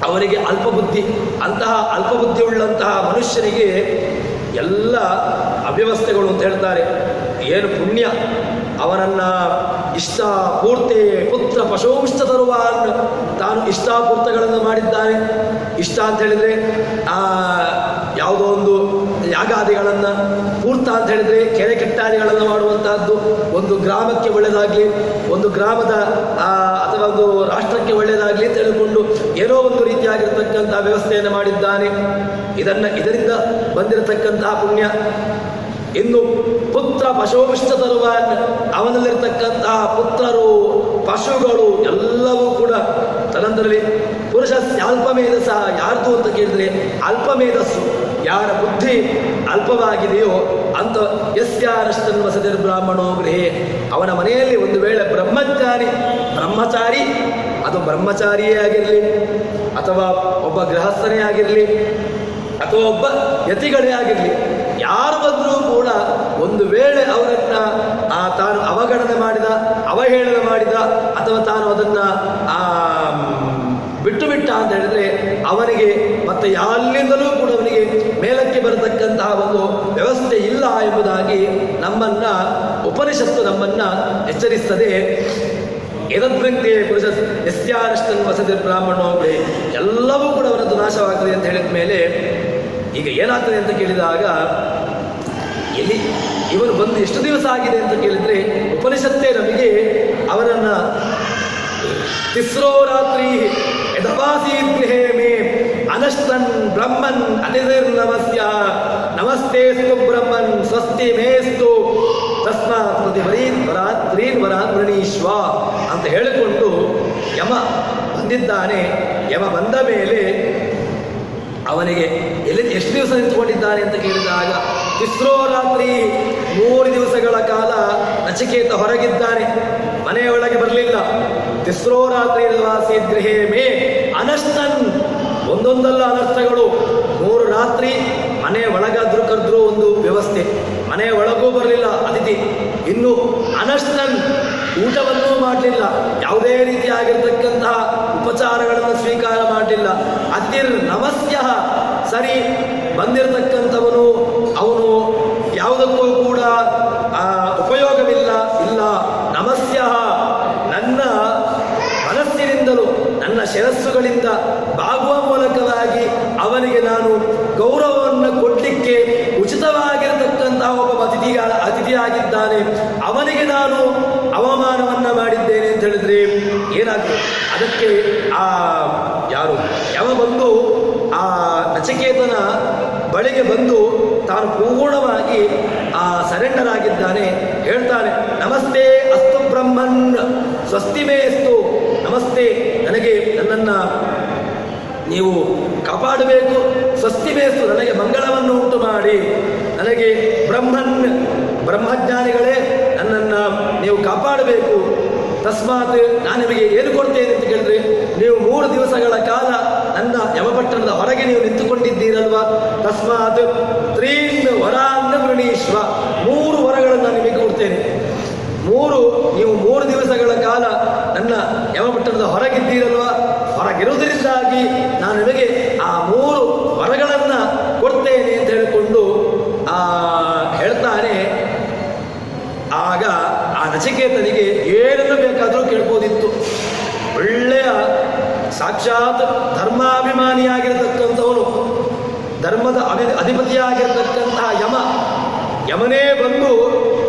ಅವನಿಗೆ ಅಲ್ಪಬುದ್ಧಿ, ಅಂತಹ ಅಲ್ಪಬುದ್ಧಿ ಉಳ್ಳಂತಹ ಮನುಷ್ಯನಿಗೆ ಎಲ್ಲ ಅವ್ಯವಸ್ಥೆಗಳು ಅಂತ ಹೇಳ್ತಾರೆ. ಏನು ಪುಣ್ಯ, ಅವನನ್ನು ಇಷ್ಟಾಪೂರ್ತಿ ಪುತ್ರ ಪಶೋಂಶ ತರುವಾನ್, ತಾನು ಇಷ್ಟಾಪೂರ್ತಗಳನ್ನು ಮಾಡಿದ್ದಾನೆ. ಇಷ್ಟ ಅಂತ ಹೇಳಿದರೆ ಯಾವುದೋ ಒಂದು ಯಾಗಾದಿಗಳನ್ನು, ಪೂರ್ತ ಅಂತ ಹೇಳಿದರೆ ಕೆರೆ ಕೆಟ್ಟಾದಿಗಳನ್ನು ಮಾಡುವಂತಹದ್ದು. ಒಂದು ಗ್ರಾಮಕ್ಕೆ ಒಳ್ಳೆಯದಾಗಲಿ, ಒಂದು ಗ್ರಾಮದ ಅಥವಾ ಒಂದು ರಾಷ್ಟ್ರಕ್ಕೆ ಒಳ್ಳೆಯದಾಗಲಿ ಅಂತ ಹೇಳಿಕೊಂಡು ಏನೋ ಒಂದು ರೀತಿಯಾಗಿರ್ತಕ್ಕಂತಹ ವ್ಯವಸ್ಥೆಯನ್ನು ಮಾಡಿದ್ದಾನೆ. ಇದರಿಂದ ಬಂದಿರತಕ್ಕಂತಹ ಪುಣ್ಯ. ಇನ್ನು ಪುತ್ರ ಪಶೋವಿಷ್ಟ ತರುವಾನ್, ಅವನಲ್ಲಿರ್ತಕ್ಕಂತಹ ಪುತ್ರರು ಪಶುಗಳು ಎಲ್ಲವೂ ಕೂಡ ತದನಂತರದಲ್ಲಿ ಪುರುಷ ಅಲ್ಪಮೇಧಸ. ಯಾರ್ದು ಅಂತ ಕೇಳಿದರೆ ಅಲ್ಪಮೇಧಸ್ಸು, ಯಾರ ಬುದ್ಧಿ ಅಲ್ಪವಾಗಿದೆಯೋ ಅಂತ ಯಸ್ಯಾರಷ್ಟನ್ ವಸತಿರ್ ಬ್ರಾಹ್ಮಣೋ ಗೃಹೇ, ಅವನ ಮನೆಯಲ್ಲಿ ಒಂದು ವೇಳೆ ಬ್ರಹ್ಮಚಾರಿ ಅದು ಬ್ರಹ್ಮಚಾರಿಯೇ ಆಗಿರಲಿ, ಅಥವಾ ಒಬ್ಬ ಗೃಹಸ್ಥನೇ ಆಗಿರಲಿ, ಅಥವಾ ಒಬ್ಬ ಯತಿಗಳೇ ಆಗಿರಲಿ, ಯಾರು ಬಂದರೂ ಕೂಡ ಒಂದು ವೇಳೆ ಅವರನ್ನ ತಾನು ಅವಗಣನೆ ಮಾಡಿದ, ಅವಹೇಳನ ಮಾಡಿದ, ಅಥವಾ ತಾನು ಅದನ್ನು ಬಿಟ್ಟು ಬಿಟ್ಟ ಅಂತ ಹೇಳಿದ್ರೆ ಅವನಿಗೆ ಮತ್ತೆ ಯಾರಿಂದಲೂ ಕೂಡ ಅವನಿಗೆ ಮೇಲಕ್ಕೆ ಬರತಕ್ಕಂತಹ ಒಂದು ವ್ಯವಸ್ಥೆ ಇಲ್ಲ ಎಂಬುದಾಗಿ ಉಪನಿಷತ್ತು ನಮ್ಮನ್ನ ಎಚ್ಚರಿಸ್ತದೆ. ಎದದ್ರಂತೆ ಪುರುಷ ಯಸ್ಯಾರಷ್ಟನ್ ವಸತಿ ಬ್ರಾಹ್ಮಣೋಗ್ರೆ, ಎಲ್ಲವೂ ಕೂಡ ಅವನದ್ದು ನಾಶವಾಗ್ತದೆ ಅಂತ ಹೇಳಿದ ಮೇಲೆ ಈಗ ಏನಾಗ್ತದೆ ಅಂತ ಕೇಳಿದಾಗ, ಎಲ್ಲಿ ಇವನು ಬಂದು ಎಷ್ಟು ದಿವಸ ಆಗಿದೆ ಅಂತ ಕೇಳಿದ್ರೆ ಉಪನಿಷತ್ತೇ ನಮಗೆ ಅವನನ್ನು ತಿಸ್ರೋ ರಾತ್ರಿ ಯದವಾಸಿ ಗೃಹೇ ಮೇ ಅನಷ್ಟನ್ ಬ್ರಹ್ಮನ್ ಅತಿರ್ನಮಸ್ಯ ನಮಸ್ತೇಸ್ತು ಬ್ರಹ್ಮನ್ ಸ್ವಸ್ತಿ ಮೇಸ್ತು ತಸ್ಮಾತ್ ಪ್ರತಿವರೀನ್ ವರಾನ್ ವೃಣೀಶ್ವ ಅಂತ ಹೇಳಿಕೊಂಡು ಯಮ ಬಂದಿದ್ದಾನೆ. ಯಮ ಬಂದ ಮೇಲೆ ಅವನಿಗೆ ಎಷ್ಟು ದಿವಸ ನಿಂತ್ಕೊಂಡಿದ್ದಾನೆ ಅಂತ ಕೇಳಿದಾಗ, ತಿಸ್ರೋ ರಾತ್ರಿ 3 ದಿವಸಗಳ ಕಾಲ ನಚಿಕೇತ ಹೊರಗಿದ್ದಾನೆ, ಮನೆಯೊಳಗೆ ಬರಲಿಲ್ಲ. ತಿಸ್ರೋ ರಾತ್ರಿ ವಾಸಿ ಗೃಹೇ ಮೇ ಅನಷ್ಟನ್, ಒಂದೊಂದಲ್ಲ ಅನರ್ಥಗಳು. 3 ರಾತ್ರಿ ಮನೆ ಒಳಗಾದ್ರೂ ಕರೆದ್ರೂ ಒಂದು ವ್ಯವಸ್ಥೆ, ಮನೆಯ ಒಳಗೂ ಬರಲಿಲ್ಲ ಅತಿಥಿ. ಇನ್ನು ಅನಷ್ಟನ್, ಊಟವನ್ನೂ ಮಾಡಲಿಲ್ಲ, ಯಾವುದೇ ರೀತಿಯಾಗಿರ್ತಕ್ಕಂತಹ ಉಪಚಾರಗಳನ್ನು ಸ್ವೀಕಾರ ಮಾಡಲಿಲ್ಲ. ಅತಿರ್ ನಮಸ್ಯ, ಸರಿ ಬಂದಿರತಕ್ಕಂಥವನು ಅವನು ಯಾವುದಕ್ಕೂ ಕೂಡ ಉಪಯೋಗವಿಲ್ಲ. ನಮಸ್ಯ, ನನ್ನ ಮನಸ್ಸಿನಿಂದಲೂ ನನ್ನ ಶಿರಸ್ಸುಗಳಿಂದ ಬಾಗುವ ಮೂಲಕವಾಗಿ ಅವನಿಗೆ ನಾನು ಗೌರವವನ್ನು ಕೊಡಲಿಕ್ಕೆ ಉಚಿತವಾಗಿರತಕ್ಕಂತಹ ಒಬ್ಬ ಅತಿಥಿಯಾಗಿದ್ದಾನೆ, ಅವನಿಗೆ ನಾನು ಅವಮಾನವನ್ನು ಮಾಡಿದ್ದೇನೆ ಅಂತ ಹೇಳಿದ್ರೆ ಏನಾಗ್ತದೆ? ಅದಕ್ಕೆ ಯಾರು ಯಮ ಬಂದು ಆ ನಚಿಕೇತನ ಬಳಿಗೆ ಬಂದು ತಾನು ಪೂರ್ಣವಾಗಿ ಸರೆಂಡರ್ ಆಗಿದ್ದಾನೆ. ಹೇಳ್ತಾನೆ, ನಮಸ್ತೆ ಅಸ್ತು ಬ್ರಹ್ಮನ್ ಸ್ವಸ್ತಿ ಮೇಸ್ತು. ನಮಸ್ತೆ, ನನಗೆ ನನ್ನನ್ನು ನೀವು ಕಾಪಾಡಬೇಕು. ಸ್ವಸ್ತಿ ಮೇಸ್ತು, ನನಗೆ ಮಂಗಳವನ್ನು ಉಂಟು ಮಾಡಿ. ನನಗೆ ಬ್ರಹ್ಮಜ್ಞಾನಿಗಳೇ ನನ್ನನ್ನು ನೀವು ಕಾಪಾಡಬೇಕು. ತಸ್ಮಾತ್ ನಾನು ನಿಮಗೆ ಏನು ಕೊಡ್ತೇನೆ ಅಂತ ಕೇಳಿದ್ರೆ, ನೀವು 3 ದಿವಸಗಳ ಕಾಲ ನನ್ನ ಯಮಪಟ್ಟಣದ ಹೊರಗೆ ನೀವು ನಿಂತುಕೊಂಡಿದ್ದೀರಲ್ವ. ತಸ್ಮಾತ್ 3 ವರಾನ್ನ ವೃಣೀಶ್ವ, 3 ವರಗಳನ್ನು ನಾನು ನಿಮಗೆ ಕೊಡ್ತೇನೆ. ನೀವು 3 ದಿವಸಗಳ ಕಾಲ ನನ್ನ ಯಮಪಟ್ಟಣದ ಹೊರಗಿದ್ದೀರಲ್ವ, ಹೊರಗಿರುವುದರಿಂದಾಗಿ ನಾನು ನಿಮಗೆ ಆ 3 ವರಗಳನ್ನು ಕೊಡ್ತೇನೆ ಅಂತ ಹೇಳಿಕೊಂಡು ಹೇಳ್ತಾನೆ. ಆಗ ಆ ನಚಿಕೇತನಿಗೆ ಏನನ್ನು ಬೇಕಾದರೂ ಕೇಳ್ಬೋದಿತ್ತು. ಒಳ್ಳೆಯ ಸಾಕ್ಷಾತ್ ಧರ್ಮಾಭಿಮಾನಿಯಾಗಿರತಕ್ಕಂಥವನು, ಧರ್ಮದ ಅಧಿಪತಿಯಾಗಿರತಕ್ಕಂತಹ ಯಮನೇ ಬಂದು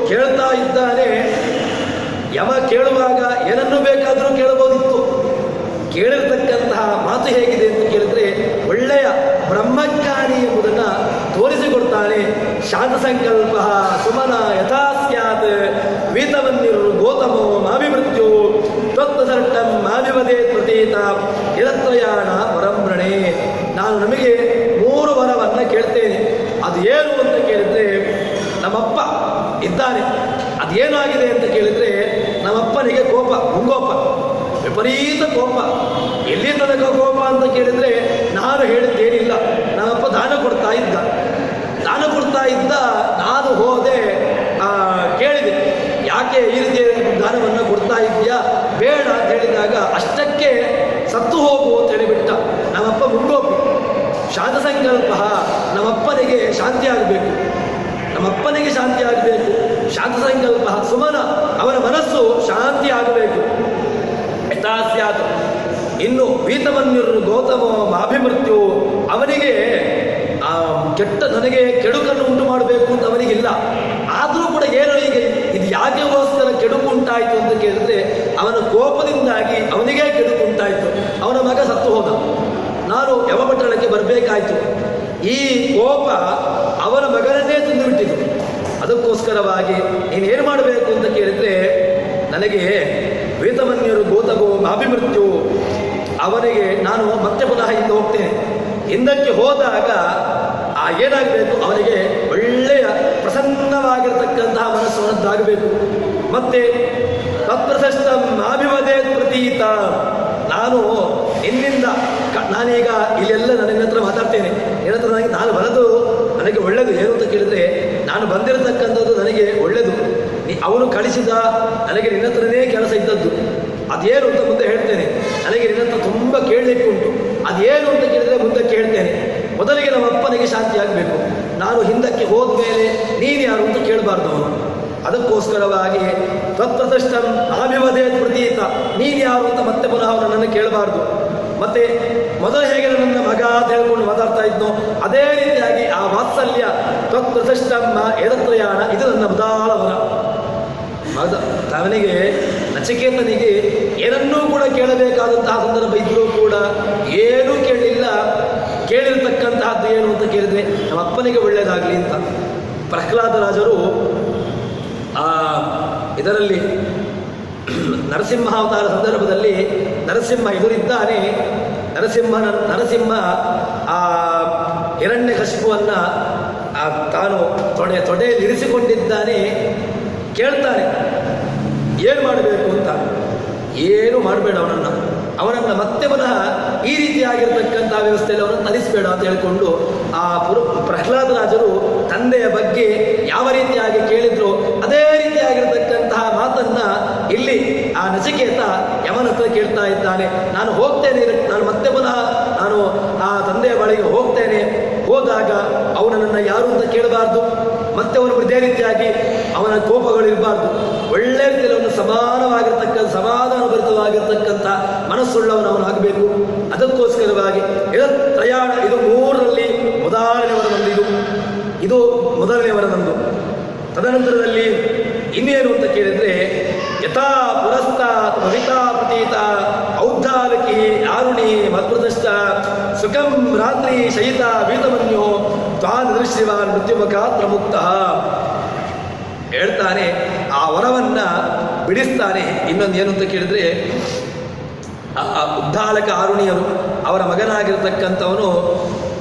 ಕೇಳ್ತಾ ಇದ್ದಾನೆ. ಯಮ ಕೇಳುವಾಗ ಏನನ್ನು ಬೇಕಾದರೂ ಕೇಳಬಹುದಿತ್ತು. ಕೇಳಿರ್ತಕ್ಕಂತಹ ಮಾತು ಹೇಗಿದೆ ಅಂತ ಕೇಳಿದ್ರೆ, ಒಳ್ಳೆಯ ಬ್ರಹ್ಮಜ್ಞಾನಿ ಎಂಬುದನ್ನು ತೋರಿಸಿಕೊಡ್ತಾನೆ. ಶಾಂತ ಸಂಕಲ್ಪ ಸುಮನ ಯಥಾ ಸ್ಯಾತ್ ವೀತವನ್ನಿರು ಗೋತಮೋ ಮಾಭಿಮೃತ್ಯು ತ್ವತ್ತಸರ್ಟಂ ಮಾಭಿವದೇ ಪ್ರತೀತ ನಿರತ್ರಯಾಣ ವರಂಭ್ರಣೆ. ನಾನು ನಮಗೆ 3 ವರವನ್ನು ಕೇಳ್ತೇನೆ. ಅದು ಏನು ಅಂತ ಕೇಳಿದ್ರೆ, ನಮ್ಮಪ್ಪ ಇದ್ದಾನೆ. ಅದೇನಾಗಿದೆ ಅಂತ ಕೇಳಿದ್ರೆ, ನಮ್ಮಪ್ಪನಿಗೆ ಕೋಪ, ಮುಂಗೋಪ, ವಿಪರೀತ ಕೋಪ. ಎಲ್ಲಿ ತನಕ ಕೋಪ ಅಂತ ಕೇಳಿದ್ರೆ, ನಾನು ಹೇಳಿದ್ದೇನಿಲ್ಲ. ನಮ್ಮಪ್ಪ ದಾನ ಕೊಡ್ತಾ ಇದ್ದ. ನಾನು ಹೋದೆ, ಕೇಳಿದೆ, ಯಾಕೆ ಈ ರೀತಿ ದಾನವನ್ನು ಕೊಡ್ತಾ ಇದೆಯಾ, ಬೇಡ ಅಂತ ಹೇಳಿದಾಗ ಅಷ್ಟಕ್ಕೆ ಸತ್ತು ಹೋಗು ಅಂತ ಹೇಳಿಬಿಟ್ಟ. ನಮ್ಮಪ್ಪ ಮುಂಗೋಪಿ, ಶಾಂತ ಸಂಕಲ್ಪ. ನಮ್ಮಪ್ಪನಿಗೆ ಶಾಂತಿ ಆಗಬೇಕು, ಶಾಂತ ಸಂಕಲ್ಪ ಸುಮನ, ಅವನ ಮನಸ್ಸು ಶಾಂತಿ ಆಗಬೇಕು. ಯಥಾಸ್ಯಾತ್. ಇನ್ನು ವೀತವನ್ನಿರು ಗೌತಮ ಅಭಿಮೃತ್ಯು, ಅವನಿಗೆ ನನಗೆ ಕೆಡುಕನ್ನು ಉಂಟು ಮಾಡಬೇಕು ಅಂತ ಅವನಿಗಿಲ್ಲ. ಆದರೂ ಕೂಡ ಏನೋ ಈಗ ಇದು ಯಾಕೆಗೋಸ್ಕರ ಕೆಡುಕು ಉಂಟಾಯಿತು ಅಂತ ಕೇಳಿದ್ರೆ, ಅವನ ಕೋಪದಿಂದಾಗಿ ಅವನಿಗೇ ಕೆಡುಕು ಉಂಟಾಯಿತು. ಅವನ ಮಗ ಸತ್ತು ಹೋದ, ನಾನು ಯಮಪಟ್ಟಣಕ್ಕೆ ಬರಬೇಕಾಯಿತು. ಈ ಕೋಪ ಅವನ ಮಗನನ್ನೇ ತಿಂದುಬಿಟ್ಟಿತು. ಅದಕ್ಕೋಸ್ಕರವಾಗಿ ನೀನೇನು ಮಾಡಬೇಕು ಅಂತ ಕೇಳಿದರೆ, ನನಗೆ ವೇತಮನ್ಯರು ಗೋತಗೋ ಅಭಿಮೃತ್ಯು, ಅವನಿಗೆ ನಾನು ಮತ್ತೆ ಪುನಃ ಹಿಂದೆ ಹೋಗ್ತೇನೆ. ಹಿಂದಕ್ಕೆ ಹೋದಾಗ ಏನಾಗಬೇಕು, ಅವನಿಗೆ ಒಳ್ಳೆಯ ಪ್ರಸನ್ನವಾಗಿರತಕ್ಕಂತಹ ಮನಸ್ಸು ಮತ್ತೆ ತತ್ಪ್ರಶಸ್ತ ಅಭಿವದೇ ಪ್ರತೀತ. ನಾನು ಇನ್ನಿಂದ ನಾನೀಗ ಇಲ್ಲೆಲ್ಲ ನನ್ನ ಹತ್ರ ಮಾತಾಡ್ತೇನೆ. ನಿನ್ನ ಹತ್ರ ನಾನು ಬರೋದು ನನಗೆ ಒಳ್ಳೆಯದು. ಏನು ಅಂತ ಕೇಳಿದ್ರೆ, ನಾನು ಬಂದಿರತಕ್ಕಂಥದ್ದು ನನಗೆ ಒಳ್ಳೆಯದು. ಅವನು ಕಳಿಸಿದ, ನನಗೆ ನಿನ್ನ ಹತ್ರನೇ ಕೆಲಸ ಇದ್ದದ್ದು. ಅದೇನು ಅಂತ ಮುಂದೆ ಹೇಳ್ತೇನೆ. ನನಗೆ ನಿನ್ನ ಹತ್ರ ತುಂಬ ಕೇಳಲಿಕ್ಕೆ ಉಂಟು. ಅದೇನು ಅಂತ ಕೇಳಿದರೆ ಮುಂದಕ್ಕೆ ಹೇಳ್ತೇನೆ. ಮೊದಲಿಗೆ ನಮ್ಮ ಅಪ್ಪನಿಗೆ ಶಾಂತಿ ಆಗಬೇಕು. ನಾನು ಹಿಂದಕ್ಕೆ ಹೋದ ಮೇಲೆ ನೀನು ಯಾರು ಅಂತ ಕೇಳಬಾರ್ದು ಅವನು. ಅದಕ್ಕೋಸ್ಕರವಾಗಿ ತತ್ಪ್ರತಿಷ್ಠ ಅಭಿವದೇ ಪ್ರತೀತ, ನೀನು ಯಾರು ಅಂತ ಮತ್ತೆ ಪುನಃ ನನ್ನನ್ನು ಕೇಳಬಾರ್ದು. ಮತ್ತೆ ಮೊದಲು ಹೇಗೆ ನನ್ನ ಮಗ ಅಂತ ಹೇಳ್ಕೊಂಡು ಮಾತಾಡ್ತಾ ಇದ್ನೋ, ಅದೇ ರೀತಿಯಾಗಿ ಆ ವಾತ್ಸಲ್ಯ ತತ್ಪ್ರತಿಷ್ಠಮ್ಮ ಎಡತ್ರಯಾಣ, ಇದು ನನ್ನ ಉದಾಳ ವರ. ಅವನಿಗೆ ನಚಿಕೇತನಿಗೆ ಏನನ್ನೂ ಕೂಡ ಕೇಳಬೇಕಾದಂತಹ ಸಂದರ್ಭ ಇದ್ದರೂ ಕೂಡ ಏನೂ ಕೇಳಲಿಲ್ಲ. ಕೇಳಿರ್ತಕ್ಕಂತಹದ್ದು ಏನು ಅಂತ ಕೇಳಿದರೆ, ನಮ್ಮ ಅಪ್ಪನಿಗೆ ಒಳ್ಳೆಯದಾಗಲಿ ಅಂತ. ಪ್ರಹ್ಲಾದರಾಜರು ಇದರಲ್ಲಿ ನರಸಿಂಹ ಅವತಾರ ಸಂದರ್ಭದಲ್ಲಿ ನರಸಿಂಹ ಎದುರಿದ್ದಾನೆ. ನರಸಿಂಹ ಹಿರಣ್ಯಕಶಿಪುವನ್ನು ತಾನು ತೊಡೆಯಲ್ಲಿ ಇರಿಸಿಕೊಂಡಿದ್ದಾನೆ. ಕೇಳ್ತಾನೆ, ಏನು ಮಾಡಬೇಕು ಅಂತ. ಏನು ಮಾಡಬೇಡ, ಅವನನ್ನು ಮತ್ತೆ ಪುನಃ ಈ ರೀತಿಯಾಗಿರ್ತಕ್ಕಂಥ ವ್ಯವಸ್ಥೆಯಲ್ಲಿ ಅವನನ್ನು ತರಿಸಬೇಡ ಅಂತ ಹೇಳಿಕೊಂಡು ಪ್ರಹ್ಲಾದರಾಜರು ತಂದೆಯ ಬಗ್ಗೆ ಯಾವ ರೀತಿಯಾಗಿ ಕೇಳಿದ್ರು ಅದೇ ರೀತಿಯಾಗಿರ್ತಕ್ಕಂತಹ ಮಾತನ್ನ ಇಲ್ಲಿ ಆ ನಚಿಕೇತ ಯಮನ ಹತ್ರ ಕೇಳ್ತಾ ಇದ್ದಾನೆ. ನಾನು ಹೋಗ್ತೇನೆ, ನಾನು ಮತ್ತೆ ಪುನಃ ನಾನು ಆ ತಂದೆಯ ಬಳಿಗೆ ಹೋಗ್ತೇನೆ. ಹೋದಾಗ ಅವನನ್ನು ಯಾರು ಅಂತ ಕೇಳಬಾರ್ದು. ಮತ್ತೆ ಅವನು ಇದೇ ರೀತಿಯಾಗಿ ಅವನ ಕೋಪಗಳಿರಬಾರ್ದು. ಒಳ್ಳೆ ರೀತಿಯಲ್ಲಿ ಅವನು ಸಮಾಧಾನಭರಿತವಾಗಿರ್ತಕ್ಕಂಥ ಮನಸ್ಸುಳ್ಳವನು ಅವನಾಗಬೇಕು. ಅದಕ್ಕೋಸ್ಕರವಾಗಿ ಪ್ರಯಾಣ ಇದು 3ರಲ್ಲಿ ಮೊದಲನೇ ವರನಂದು. ತದನಂತರದಲ್ಲಿ ಇನ್ನೇನು ಅಂತ ಕೇಳಿದರೆ, ಯಥಾ ಪುರಸ್ತಾತ್ ಭವಿತಾ ಪ್ರತೀತ ಔದ್ಧಾಲಕಿ ಆರುಣಿ ಮತ್ಪ್ರದಷ್ಟ ಸುಖಂ ರಾತ್ರಿ ಶಯಿತ ವೀತಮನ್ಯೋ ತ್ವಾದೃಶ್ಯವಾನ್ ಮೃತ್ಯುಮುಖಾತ್ರ ಮುಕ್ತಃ ಹೇಳ್ತಾನೆ. ಆ ವರವನ್ನ ಬಿಡಿಸ್ತಾನೆ. ಇನ್ನೊಂದು ಏನು ಅಂತ ಕೇಳಿದ್ರೆ, ಆ ಉದ್ದಾಲಕ ಆರುಣಿಯರು ಅವರ ಮಗನಾಗಿರ್ತಕ್ಕಂಥವನು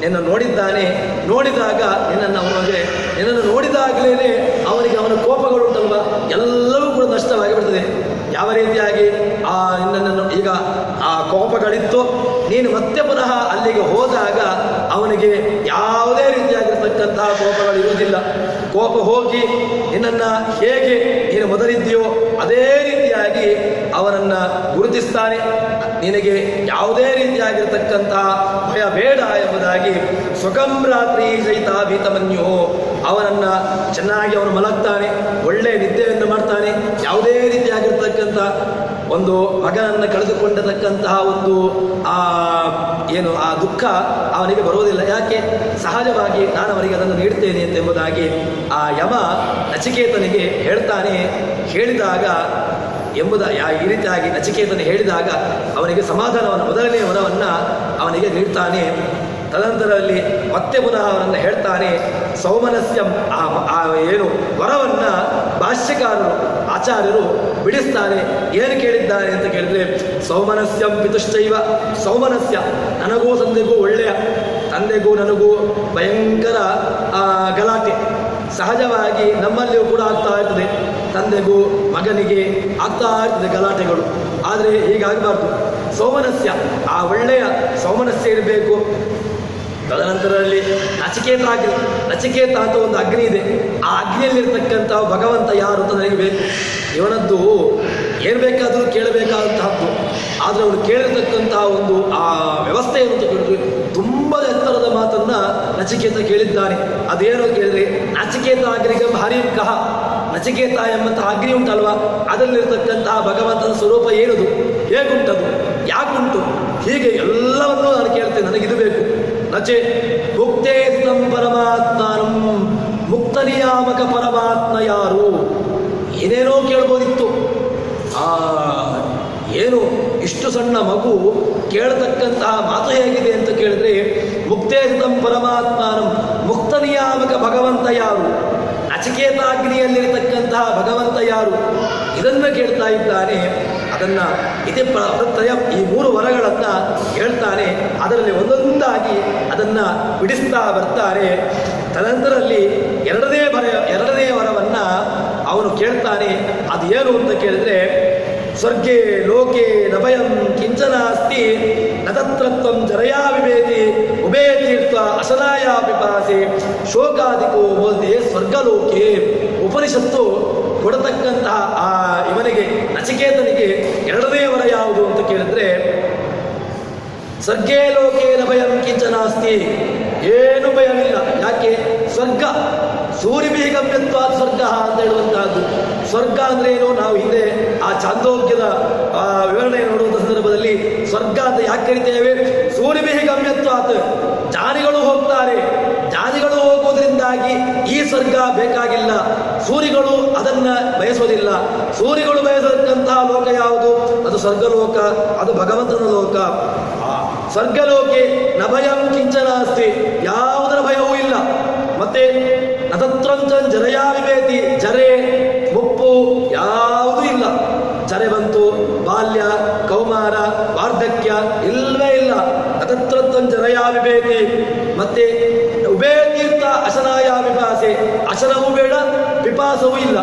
ನಿನ್ನ ನೋಡಿದ್ದಾನೆ. ನೋಡಿದಾಗ ನಿನ್ನನ್ನು ನೋಡಿದಾಗಲೇ ಅವನಿಗೆ ಅವನ ಕೋಪಗಳುಂಟಲ್ವ ಎಲ್ಲವೂ ಕೂಡ ನಷ್ಟವಾಗಿ ಬಿಡ್ತದೆ. ಯಾವ ರೀತಿಯಾಗಿ ನಿನ್ನನ್ನು ಈಗ ಆ ಕೋಪಗಳಿತ್ತು, ನೀನು ಮತ್ತೆ ಪುನಃ ಅಲ್ಲಿಗೆ ಹೋದಾಗ ಅವನಿಗೆ ಯಾವುದೇ ರೀತಿಯಾಗಿರ್ತಕ್ಕಂತಹ ಕೋಪಗಳಿರುವುದಿಲ್ಲ. ಕೋಪ ಹೋಗಿ ನಿನ್ನನ್ನು ಹೇಗೆ ನೀನು ಮೊದಲಿದ್ದೀಯೋ ಅದೇ ರೀತಿಯಾಗಿ ಅವನನ್ನು ಗುರುತಿಸ್ತಾನೆ. ನಿನಗೆ ಯಾವುದೇ ರೀತಿಯಾಗಿರ್ತಕ್ಕಂತಹ ಭಯ ಬೇಡ ಎಂಬುದಾಗಿ ಸ್ವಕಂ ರಾತ್ರಿ ಸಹಿತ ಭೀತಮನ್ಯು ಅವನನ್ನು ಚೆನ್ನಾಗಿ ಅವನು ಮಲಗ್ತಾನೆ, ಒಳ್ಳೆಯ ನಿದ್ದೆಯನ್ನು ಮಾಡ್ತಾನೆ. ಯಾವುದೇ ರೀತಿಯಾಗಿರ್ತಕ್ಕಂಥ ಒಂದು ಮಗನನ್ನು ಕಳೆದುಕೊಂಡತಕ್ಕಂತಹ ಒಂದು ಆ ದುಃಖ ಅವನಿಗೆ ಬರುವುದಿಲ್ಲ. ಯಾಕೆ? ಸಹಜವಾಗಿ ನಾನು ಅವನಿಗೆ ಅದನ್ನು ನೀಡ್ತೇನೆ ಎಂಬುದಾಗಿ ಆ ಯಮ ನಚಿಕೇತನಿಗೆ ಹೇಳ್ತಾನೆ. ಹೇಳಿದಾಗ ಈ ರೀತಿಯಾಗಿ ನಚಿಕೇತನ ಹೇಳಿದಾಗ ಅವನಿಗೆ ಸಮಾಧಾನವನ್ನು, ಮೊದಲನೇ ವರವನ್ನು ಅವನಿಗೆ ನೀಡ್ತಾನೆ. ತದನಂತರದಲ್ಲಿ ಮತ್ತೆ ಪುನಃ ಅವನನ್ನು ಹೇಳ್ತಾನೆ. ಸೌಮನಸ್ಯಂ ಏನು ವರವನ್ನು ಭಾಷ್ಯಕಾರರು ಆಚಾರ್ಯರು ಬಿಡಿಸ್ತಾನೆ. ಏನು ಕೇಳಿದ್ದಾರೆ ಅಂತ ಕೇಳಿದ್ರೆ, ಸೌಮನಸ್ಯಂ ಪಿತುಶ್ಚೈವ, ಸೌಮನಸ್ಯ ನನಗೂ ತಂದೆಗೂ ಒಳ್ಳೆಯ, ತಂದೆಗೂ ನನಗೂ ಭಯಂಕರ ಗಲಾಟೆ ಸಹಜವಾಗಿ ನಮ್ಮಲ್ಲಿಯೂ ಕೂಡ ಆಗ್ತಾ ಇರ್ತದೆ. ತಂದೆಗೂ ಮಗನಿಗೆ ಆಗ್ತಾ ಇರ್ತದೆ ಗಲಾಟೆಗಳು. ಆದರೆ ಹೀಗಾಗಬಾರ್ದು. ಸೌಮನಸ್ಯ ಆ ಒಳ್ಳೆಯ ಸೌಮನಸ್ಯ ಇರಬೇಕು. ತದನಂತರದಲ್ಲಿ ನಚಿಕೇತ ಅಂತ ಒಂದು ಅಗ್ನಿ ಇದೆ. ಆ ಅಗ್ನಿಯಲ್ಲಿರ್ತಕ್ಕಂಥ ಭಗವಂತ ಯಾರು ಅಂತ ನನಗೆ ಬೇಕು. ಇವನದ್ದು ಏನು ಬೇಕಾದರೂ ಕೇಳಬೇಕಾದಂತಹದ್ದು. ಆದರೆ ಅವನು ಕೇಳಿರ್ತಕ್ಕಂತಹ ಒಂದು ಆ ವ್ಯವಸ್ಥೆ ಅಂತ ಕೇಳಿದ್ರೆ ತುಂಬ ಎತ್ತರದ ಮಾತನ್ನು ನಚಿಕೇತ ಕೇಳಿದ್ದಾನೆ. ಅದೇನೋ ಕೇಳಿದ್ರೆ, ನಚಿಕೇತ ಅಗ್ನಿಗೆ ಭಾರಿ ಕಹ, ನಚಿಕೇತ ಎಂಬಂತಹ ಅಗ್ನಿ ಉಂಟಲ್ವಾ, ಅದರಲ್ಲಿರ್ತಕ್ಕಂತಹ ಭಗವಂತನ ಸ್ವರೂಪ ಏನುದು, ಹೇಗುಂಟದು, ಯಾಕುಂಟು, ಹೀಗೆ ಎಲ್ಲವನ್ನೂ ನಾನು ಕೇಳ್ತೇನೆ. ನನಗಿದು ಬೇಕು. ನಚೆ ಮುಕ್ತೇತಂ ಪರಮಾತ್ಮನಂ, ಮುಕ್ತ ನಿಯಾಮಕ ಪರಮಾತ್ಮ ಯಾರು? ಏನೇನೋ ಕೇಳ್ಬೋದಿತ್ತು. ಏನು ಇಷ್ಟು ಸಣ್ಣ ಮಗು ಕೇಳತಕ್ಕಂತಹ ಮಾತು ಹೇಗಿದೆ ಅಂತ ಕೇಳಿದ್ರೆ, ಮುಕ್ತೇತಂ ಪರಮಾತ್ಮನಂ, ಮುಕ್ತ ನಿಯಾಮಕ ಭಗವಂತ ಯಾರು? ನಚಿಕೇತಾಗ್ನಿಯಲ್ಲಿರತಕ್ಕಂತಹ ಭಗವಂತ ಯಾರು? ಇದನ್ನು ಕೇಳ್ತಾ ಇದ್ದಾನೆ. ಅದನ್ನು ಇತಿ ಪ್ರತ್ರಯ ಈ 3 ವರಗಳನ್ನು ಹೇಳ್ತಾನೆ. ಅದರಲ್ಲಿ ಒಂದೊಂದಾಗಿ ಅದನ್ನು ಬಿಡಿಸ್ತಾ ಬರ್ತಾರೆ. ತದನಂತರದಲ್ಲಿ ಎರಡನೇ ವರವನ್ನು ಅವನು ಕೇಳ್ತಾನೆ. ಅದು ಏನು ಅಂತ ಕೇಳಿದ್ರೆ, ಸ್ವರ್ಗೇ ಲೋಕೆ ನಭಯಂ ಕಿಂಚನಾಸ್ತಿ ನತತ್ರತ್ವಂ ಜರಯಾ ವಿಭೇತಿ ಉಭೇ ತೀರ್ಥ ಅಶನಾಯ ಪಿಪಾಸೆ ಶೋಕಾದಿಕೋ ಬೋಧೆ ಸ್ವರ್ಗಲೋಕೆ. ಉಪನಿಷತ್ತು ಕೊಡತಕ್ಕಂತಹ ಇವನಿಗೆ ನಚಿಕೇತನಿಗೆ ಎರಡನೇ ವರ ಯಾವುದು ಅಂತ ಕೇಳಿದ್ರೆ, ಸ್ವರ್ಗೇ ಲೋಕೆ ನಭಯಂ ಕಿಂಚನಾಸ್ತಿ, ಏನು ಭಯವಿಲ್ಲ. ಯಾಕೆ? ಸ್ವರ್ಗ ಸೂರ್ಯಭೀಗಮ್ಯತ್ವ ಸ್ವರ್ಗ ಅಂತ ಹೇಳುವಂತಹದ್ದು. ಸ್ವರ್ಗ ಅಂದ್ರೆ ಏನು? ನಾವು ಹಿಂದೆ ಆ ಚಾಂದೋಗ್ಯದ ವಿವರಣೆ ನೋಡುವಂಥ ಸಂದರ್ಭದಲ್ಲಿ ಸ್ವರ್ಗ ಅಂತ ಯಾಕೆ ಕರಿತೇವೆ? ಸೂರ್ಯಭೀಗಮ್ಯತ್ವಾತ್, ಜಾನಿಗಳು ಹೋಗ್ತಾರೆ. ಜಾನಿಗಳು ಹೋಗುವುದರಿಂದಾಗಿ ಈ ಸ್ವರ್ಗ ಬೇಕಾಗಿಲ್ಲ. ಸೂರಿಗಳು ಅದನ್ನ ಬಯಸೋದಿಲ್ಲ. ಸೂರಿಗಳು ಬಯಸತಕ್ಕಂತಹ ಲೋಕ ಯಾವುದು? ಅದು ಸ್ವರ್ಗಲೋಕ, ಅದು ಭಗವಂತನ ಲೋಕ. ಸ್ವರ್ಗಲೋಕೆ ನಭಯಂ ಕಿಂಚನ ಅಸ್ತಿ, ಯಾವುದರ ಭಯವೂ ಇಲ್ಲ. ಮತ್ತೆ ನತತ್ರಂಚನ್ ಜರಯಾ ವಿಭೇತಿ, ಜರೆ ಮುಪ್ಪು ಯಾವುದೂ ಇಲ್ಲ. ಜರೆ ಬಂತು, ಬಾಲ್ಯ ಕೌಮಾರ ವಾರ್ಧಕ್ಯ ಇಲ್ಲವೇ ಇಲ್ಲ. ನತತ್ರಂಚನ್ ಜರಯಾ ವಿಭೇತಿ. ಮತ್ತೆ ಉಭೇ ತೀರ್ಥ ಅಶನಾಯ ವಿಪಾಸೆ, ಅಶನವೂ ಬೇಡ ವಿಪಾಸವೂ ಇಲ್ಲ.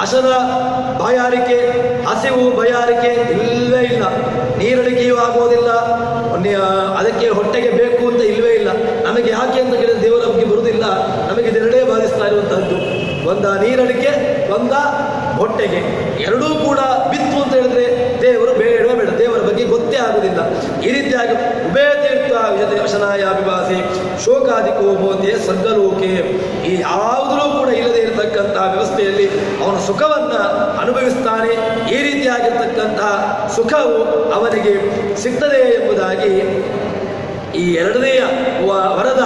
ಅಶನ ಬಾಯಾರಿಕೆ, ಹಸಿವು ಬಯಾರಿಕೆ ಇಲ್ಲವೇ ಇಲ್ಲ. ನೀರಡಿಕೆಯೂ ಆಗೋದಿಲ್ಲ. ಅದಕ್ಕೆ ಹೊಟ್ಟೆಗೆ ಬೇಕು ಅಂತ ಇಲ್ಲವೇ ಇಲ್ಲ. ನಮಗೆ ಯಾಕೆ ಅಂತ ಕೇಳಿದ್ರೆ ದೇವರ ಬಗ್ಗೆ ಬರುವುದಿಲ್ಲ. ನಮಗೆ ಇದೆರಡೇ ಬಾಧಿಸ್ತಾ ಇರುವಂತಹದ್ದು. ಒಂದ ನೀರಡಿಕೆ, ಒಂದ ಹೊಟ್ಟೆಗೆ. ಎರಡೂ ಕೂಡ ಬಿತ್ತು ಅಂತ ಹೇಳಿದ್ರೆ ದೇವರು ಬೇಡ ದೇವರ ಬಗ್ಗೆ ಗೊತ್ತೇ ಆಗುವುದಿಲ್ಲ. ಈ ರೀತಿಯಾಗಿ ಉಭಯ ತೀರ್ಥ ವಶನಾಯ ವಿಭಾಸಿ ಶೋಕಾದಿಕೋ ಬೋಧೆ ಸ್ವರ್ಗಲೋಕೆ. ಈ ಯಾವುದೂ ಕೂಡ ಇಲ್ಲದೆ ಇರತಕ್ಕಂತಹ ವ್ಯವಸ್ಥೆಯಲ್ಲಿ ಅವನ ಸುಖವನ್ನು ಅನುಭವಿಸ್ತಾನೆ. ಈ ರೀತಿಯಾಗಿರ್ತಕ್ಕಂತಹ ಸುಖವು ಅವನಿಗೆ ಸಿಗ್ತದೆ ಎಂಬುದಾಗಿ ಈ ಎರಡನೆಯ ವರದ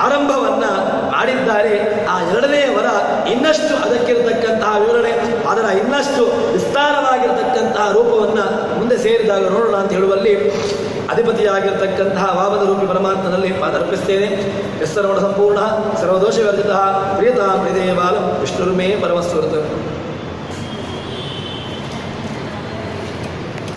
ಆರಂಭವನ್ನ ಮಾಡಿದ್ದಾರೆ. ಆ ಎರಡನೆಯ ವರ ಇನ್ನಷ್ಟು ಅದಕ್ಕಿರತಕ್ಕಂತಹ ವಿವರಣೆ, ಅದರ ಇನ್ನಷ್ಟು ವಿಸ್ತಾರವಾಗಿರತಕ್ಕಂತಹ ರೂಪವನ್ನು ಮುಂದೆ ಸೇರಿದಾಗ ನೋಡೋಣ ಅಂತ ಹೇಳುವಲ್ಲಿ ಅಧಿಪತಿಯಾಗಿರ್ತಕ್ಕಂತಹ ವಾಮನ ರೂಪಿ ಪರಮಾತ್ಮನಲ್ಲಿ ಪಾದರ್ಪಿಸ್ತೇನೆ. ಯಸ್ಸರ್ವಣ ಸಂಪೂರ್ಣ ಸರ್ವದೋಷ ವರ್ಜಿತ ಪ್ರಿಯತಾಂ ಪ್ರಿಯದೇ ಬಾಲಂ ವಿಷ್ಣುರ್ಮೇ ಪರಮಸ್ವರತ.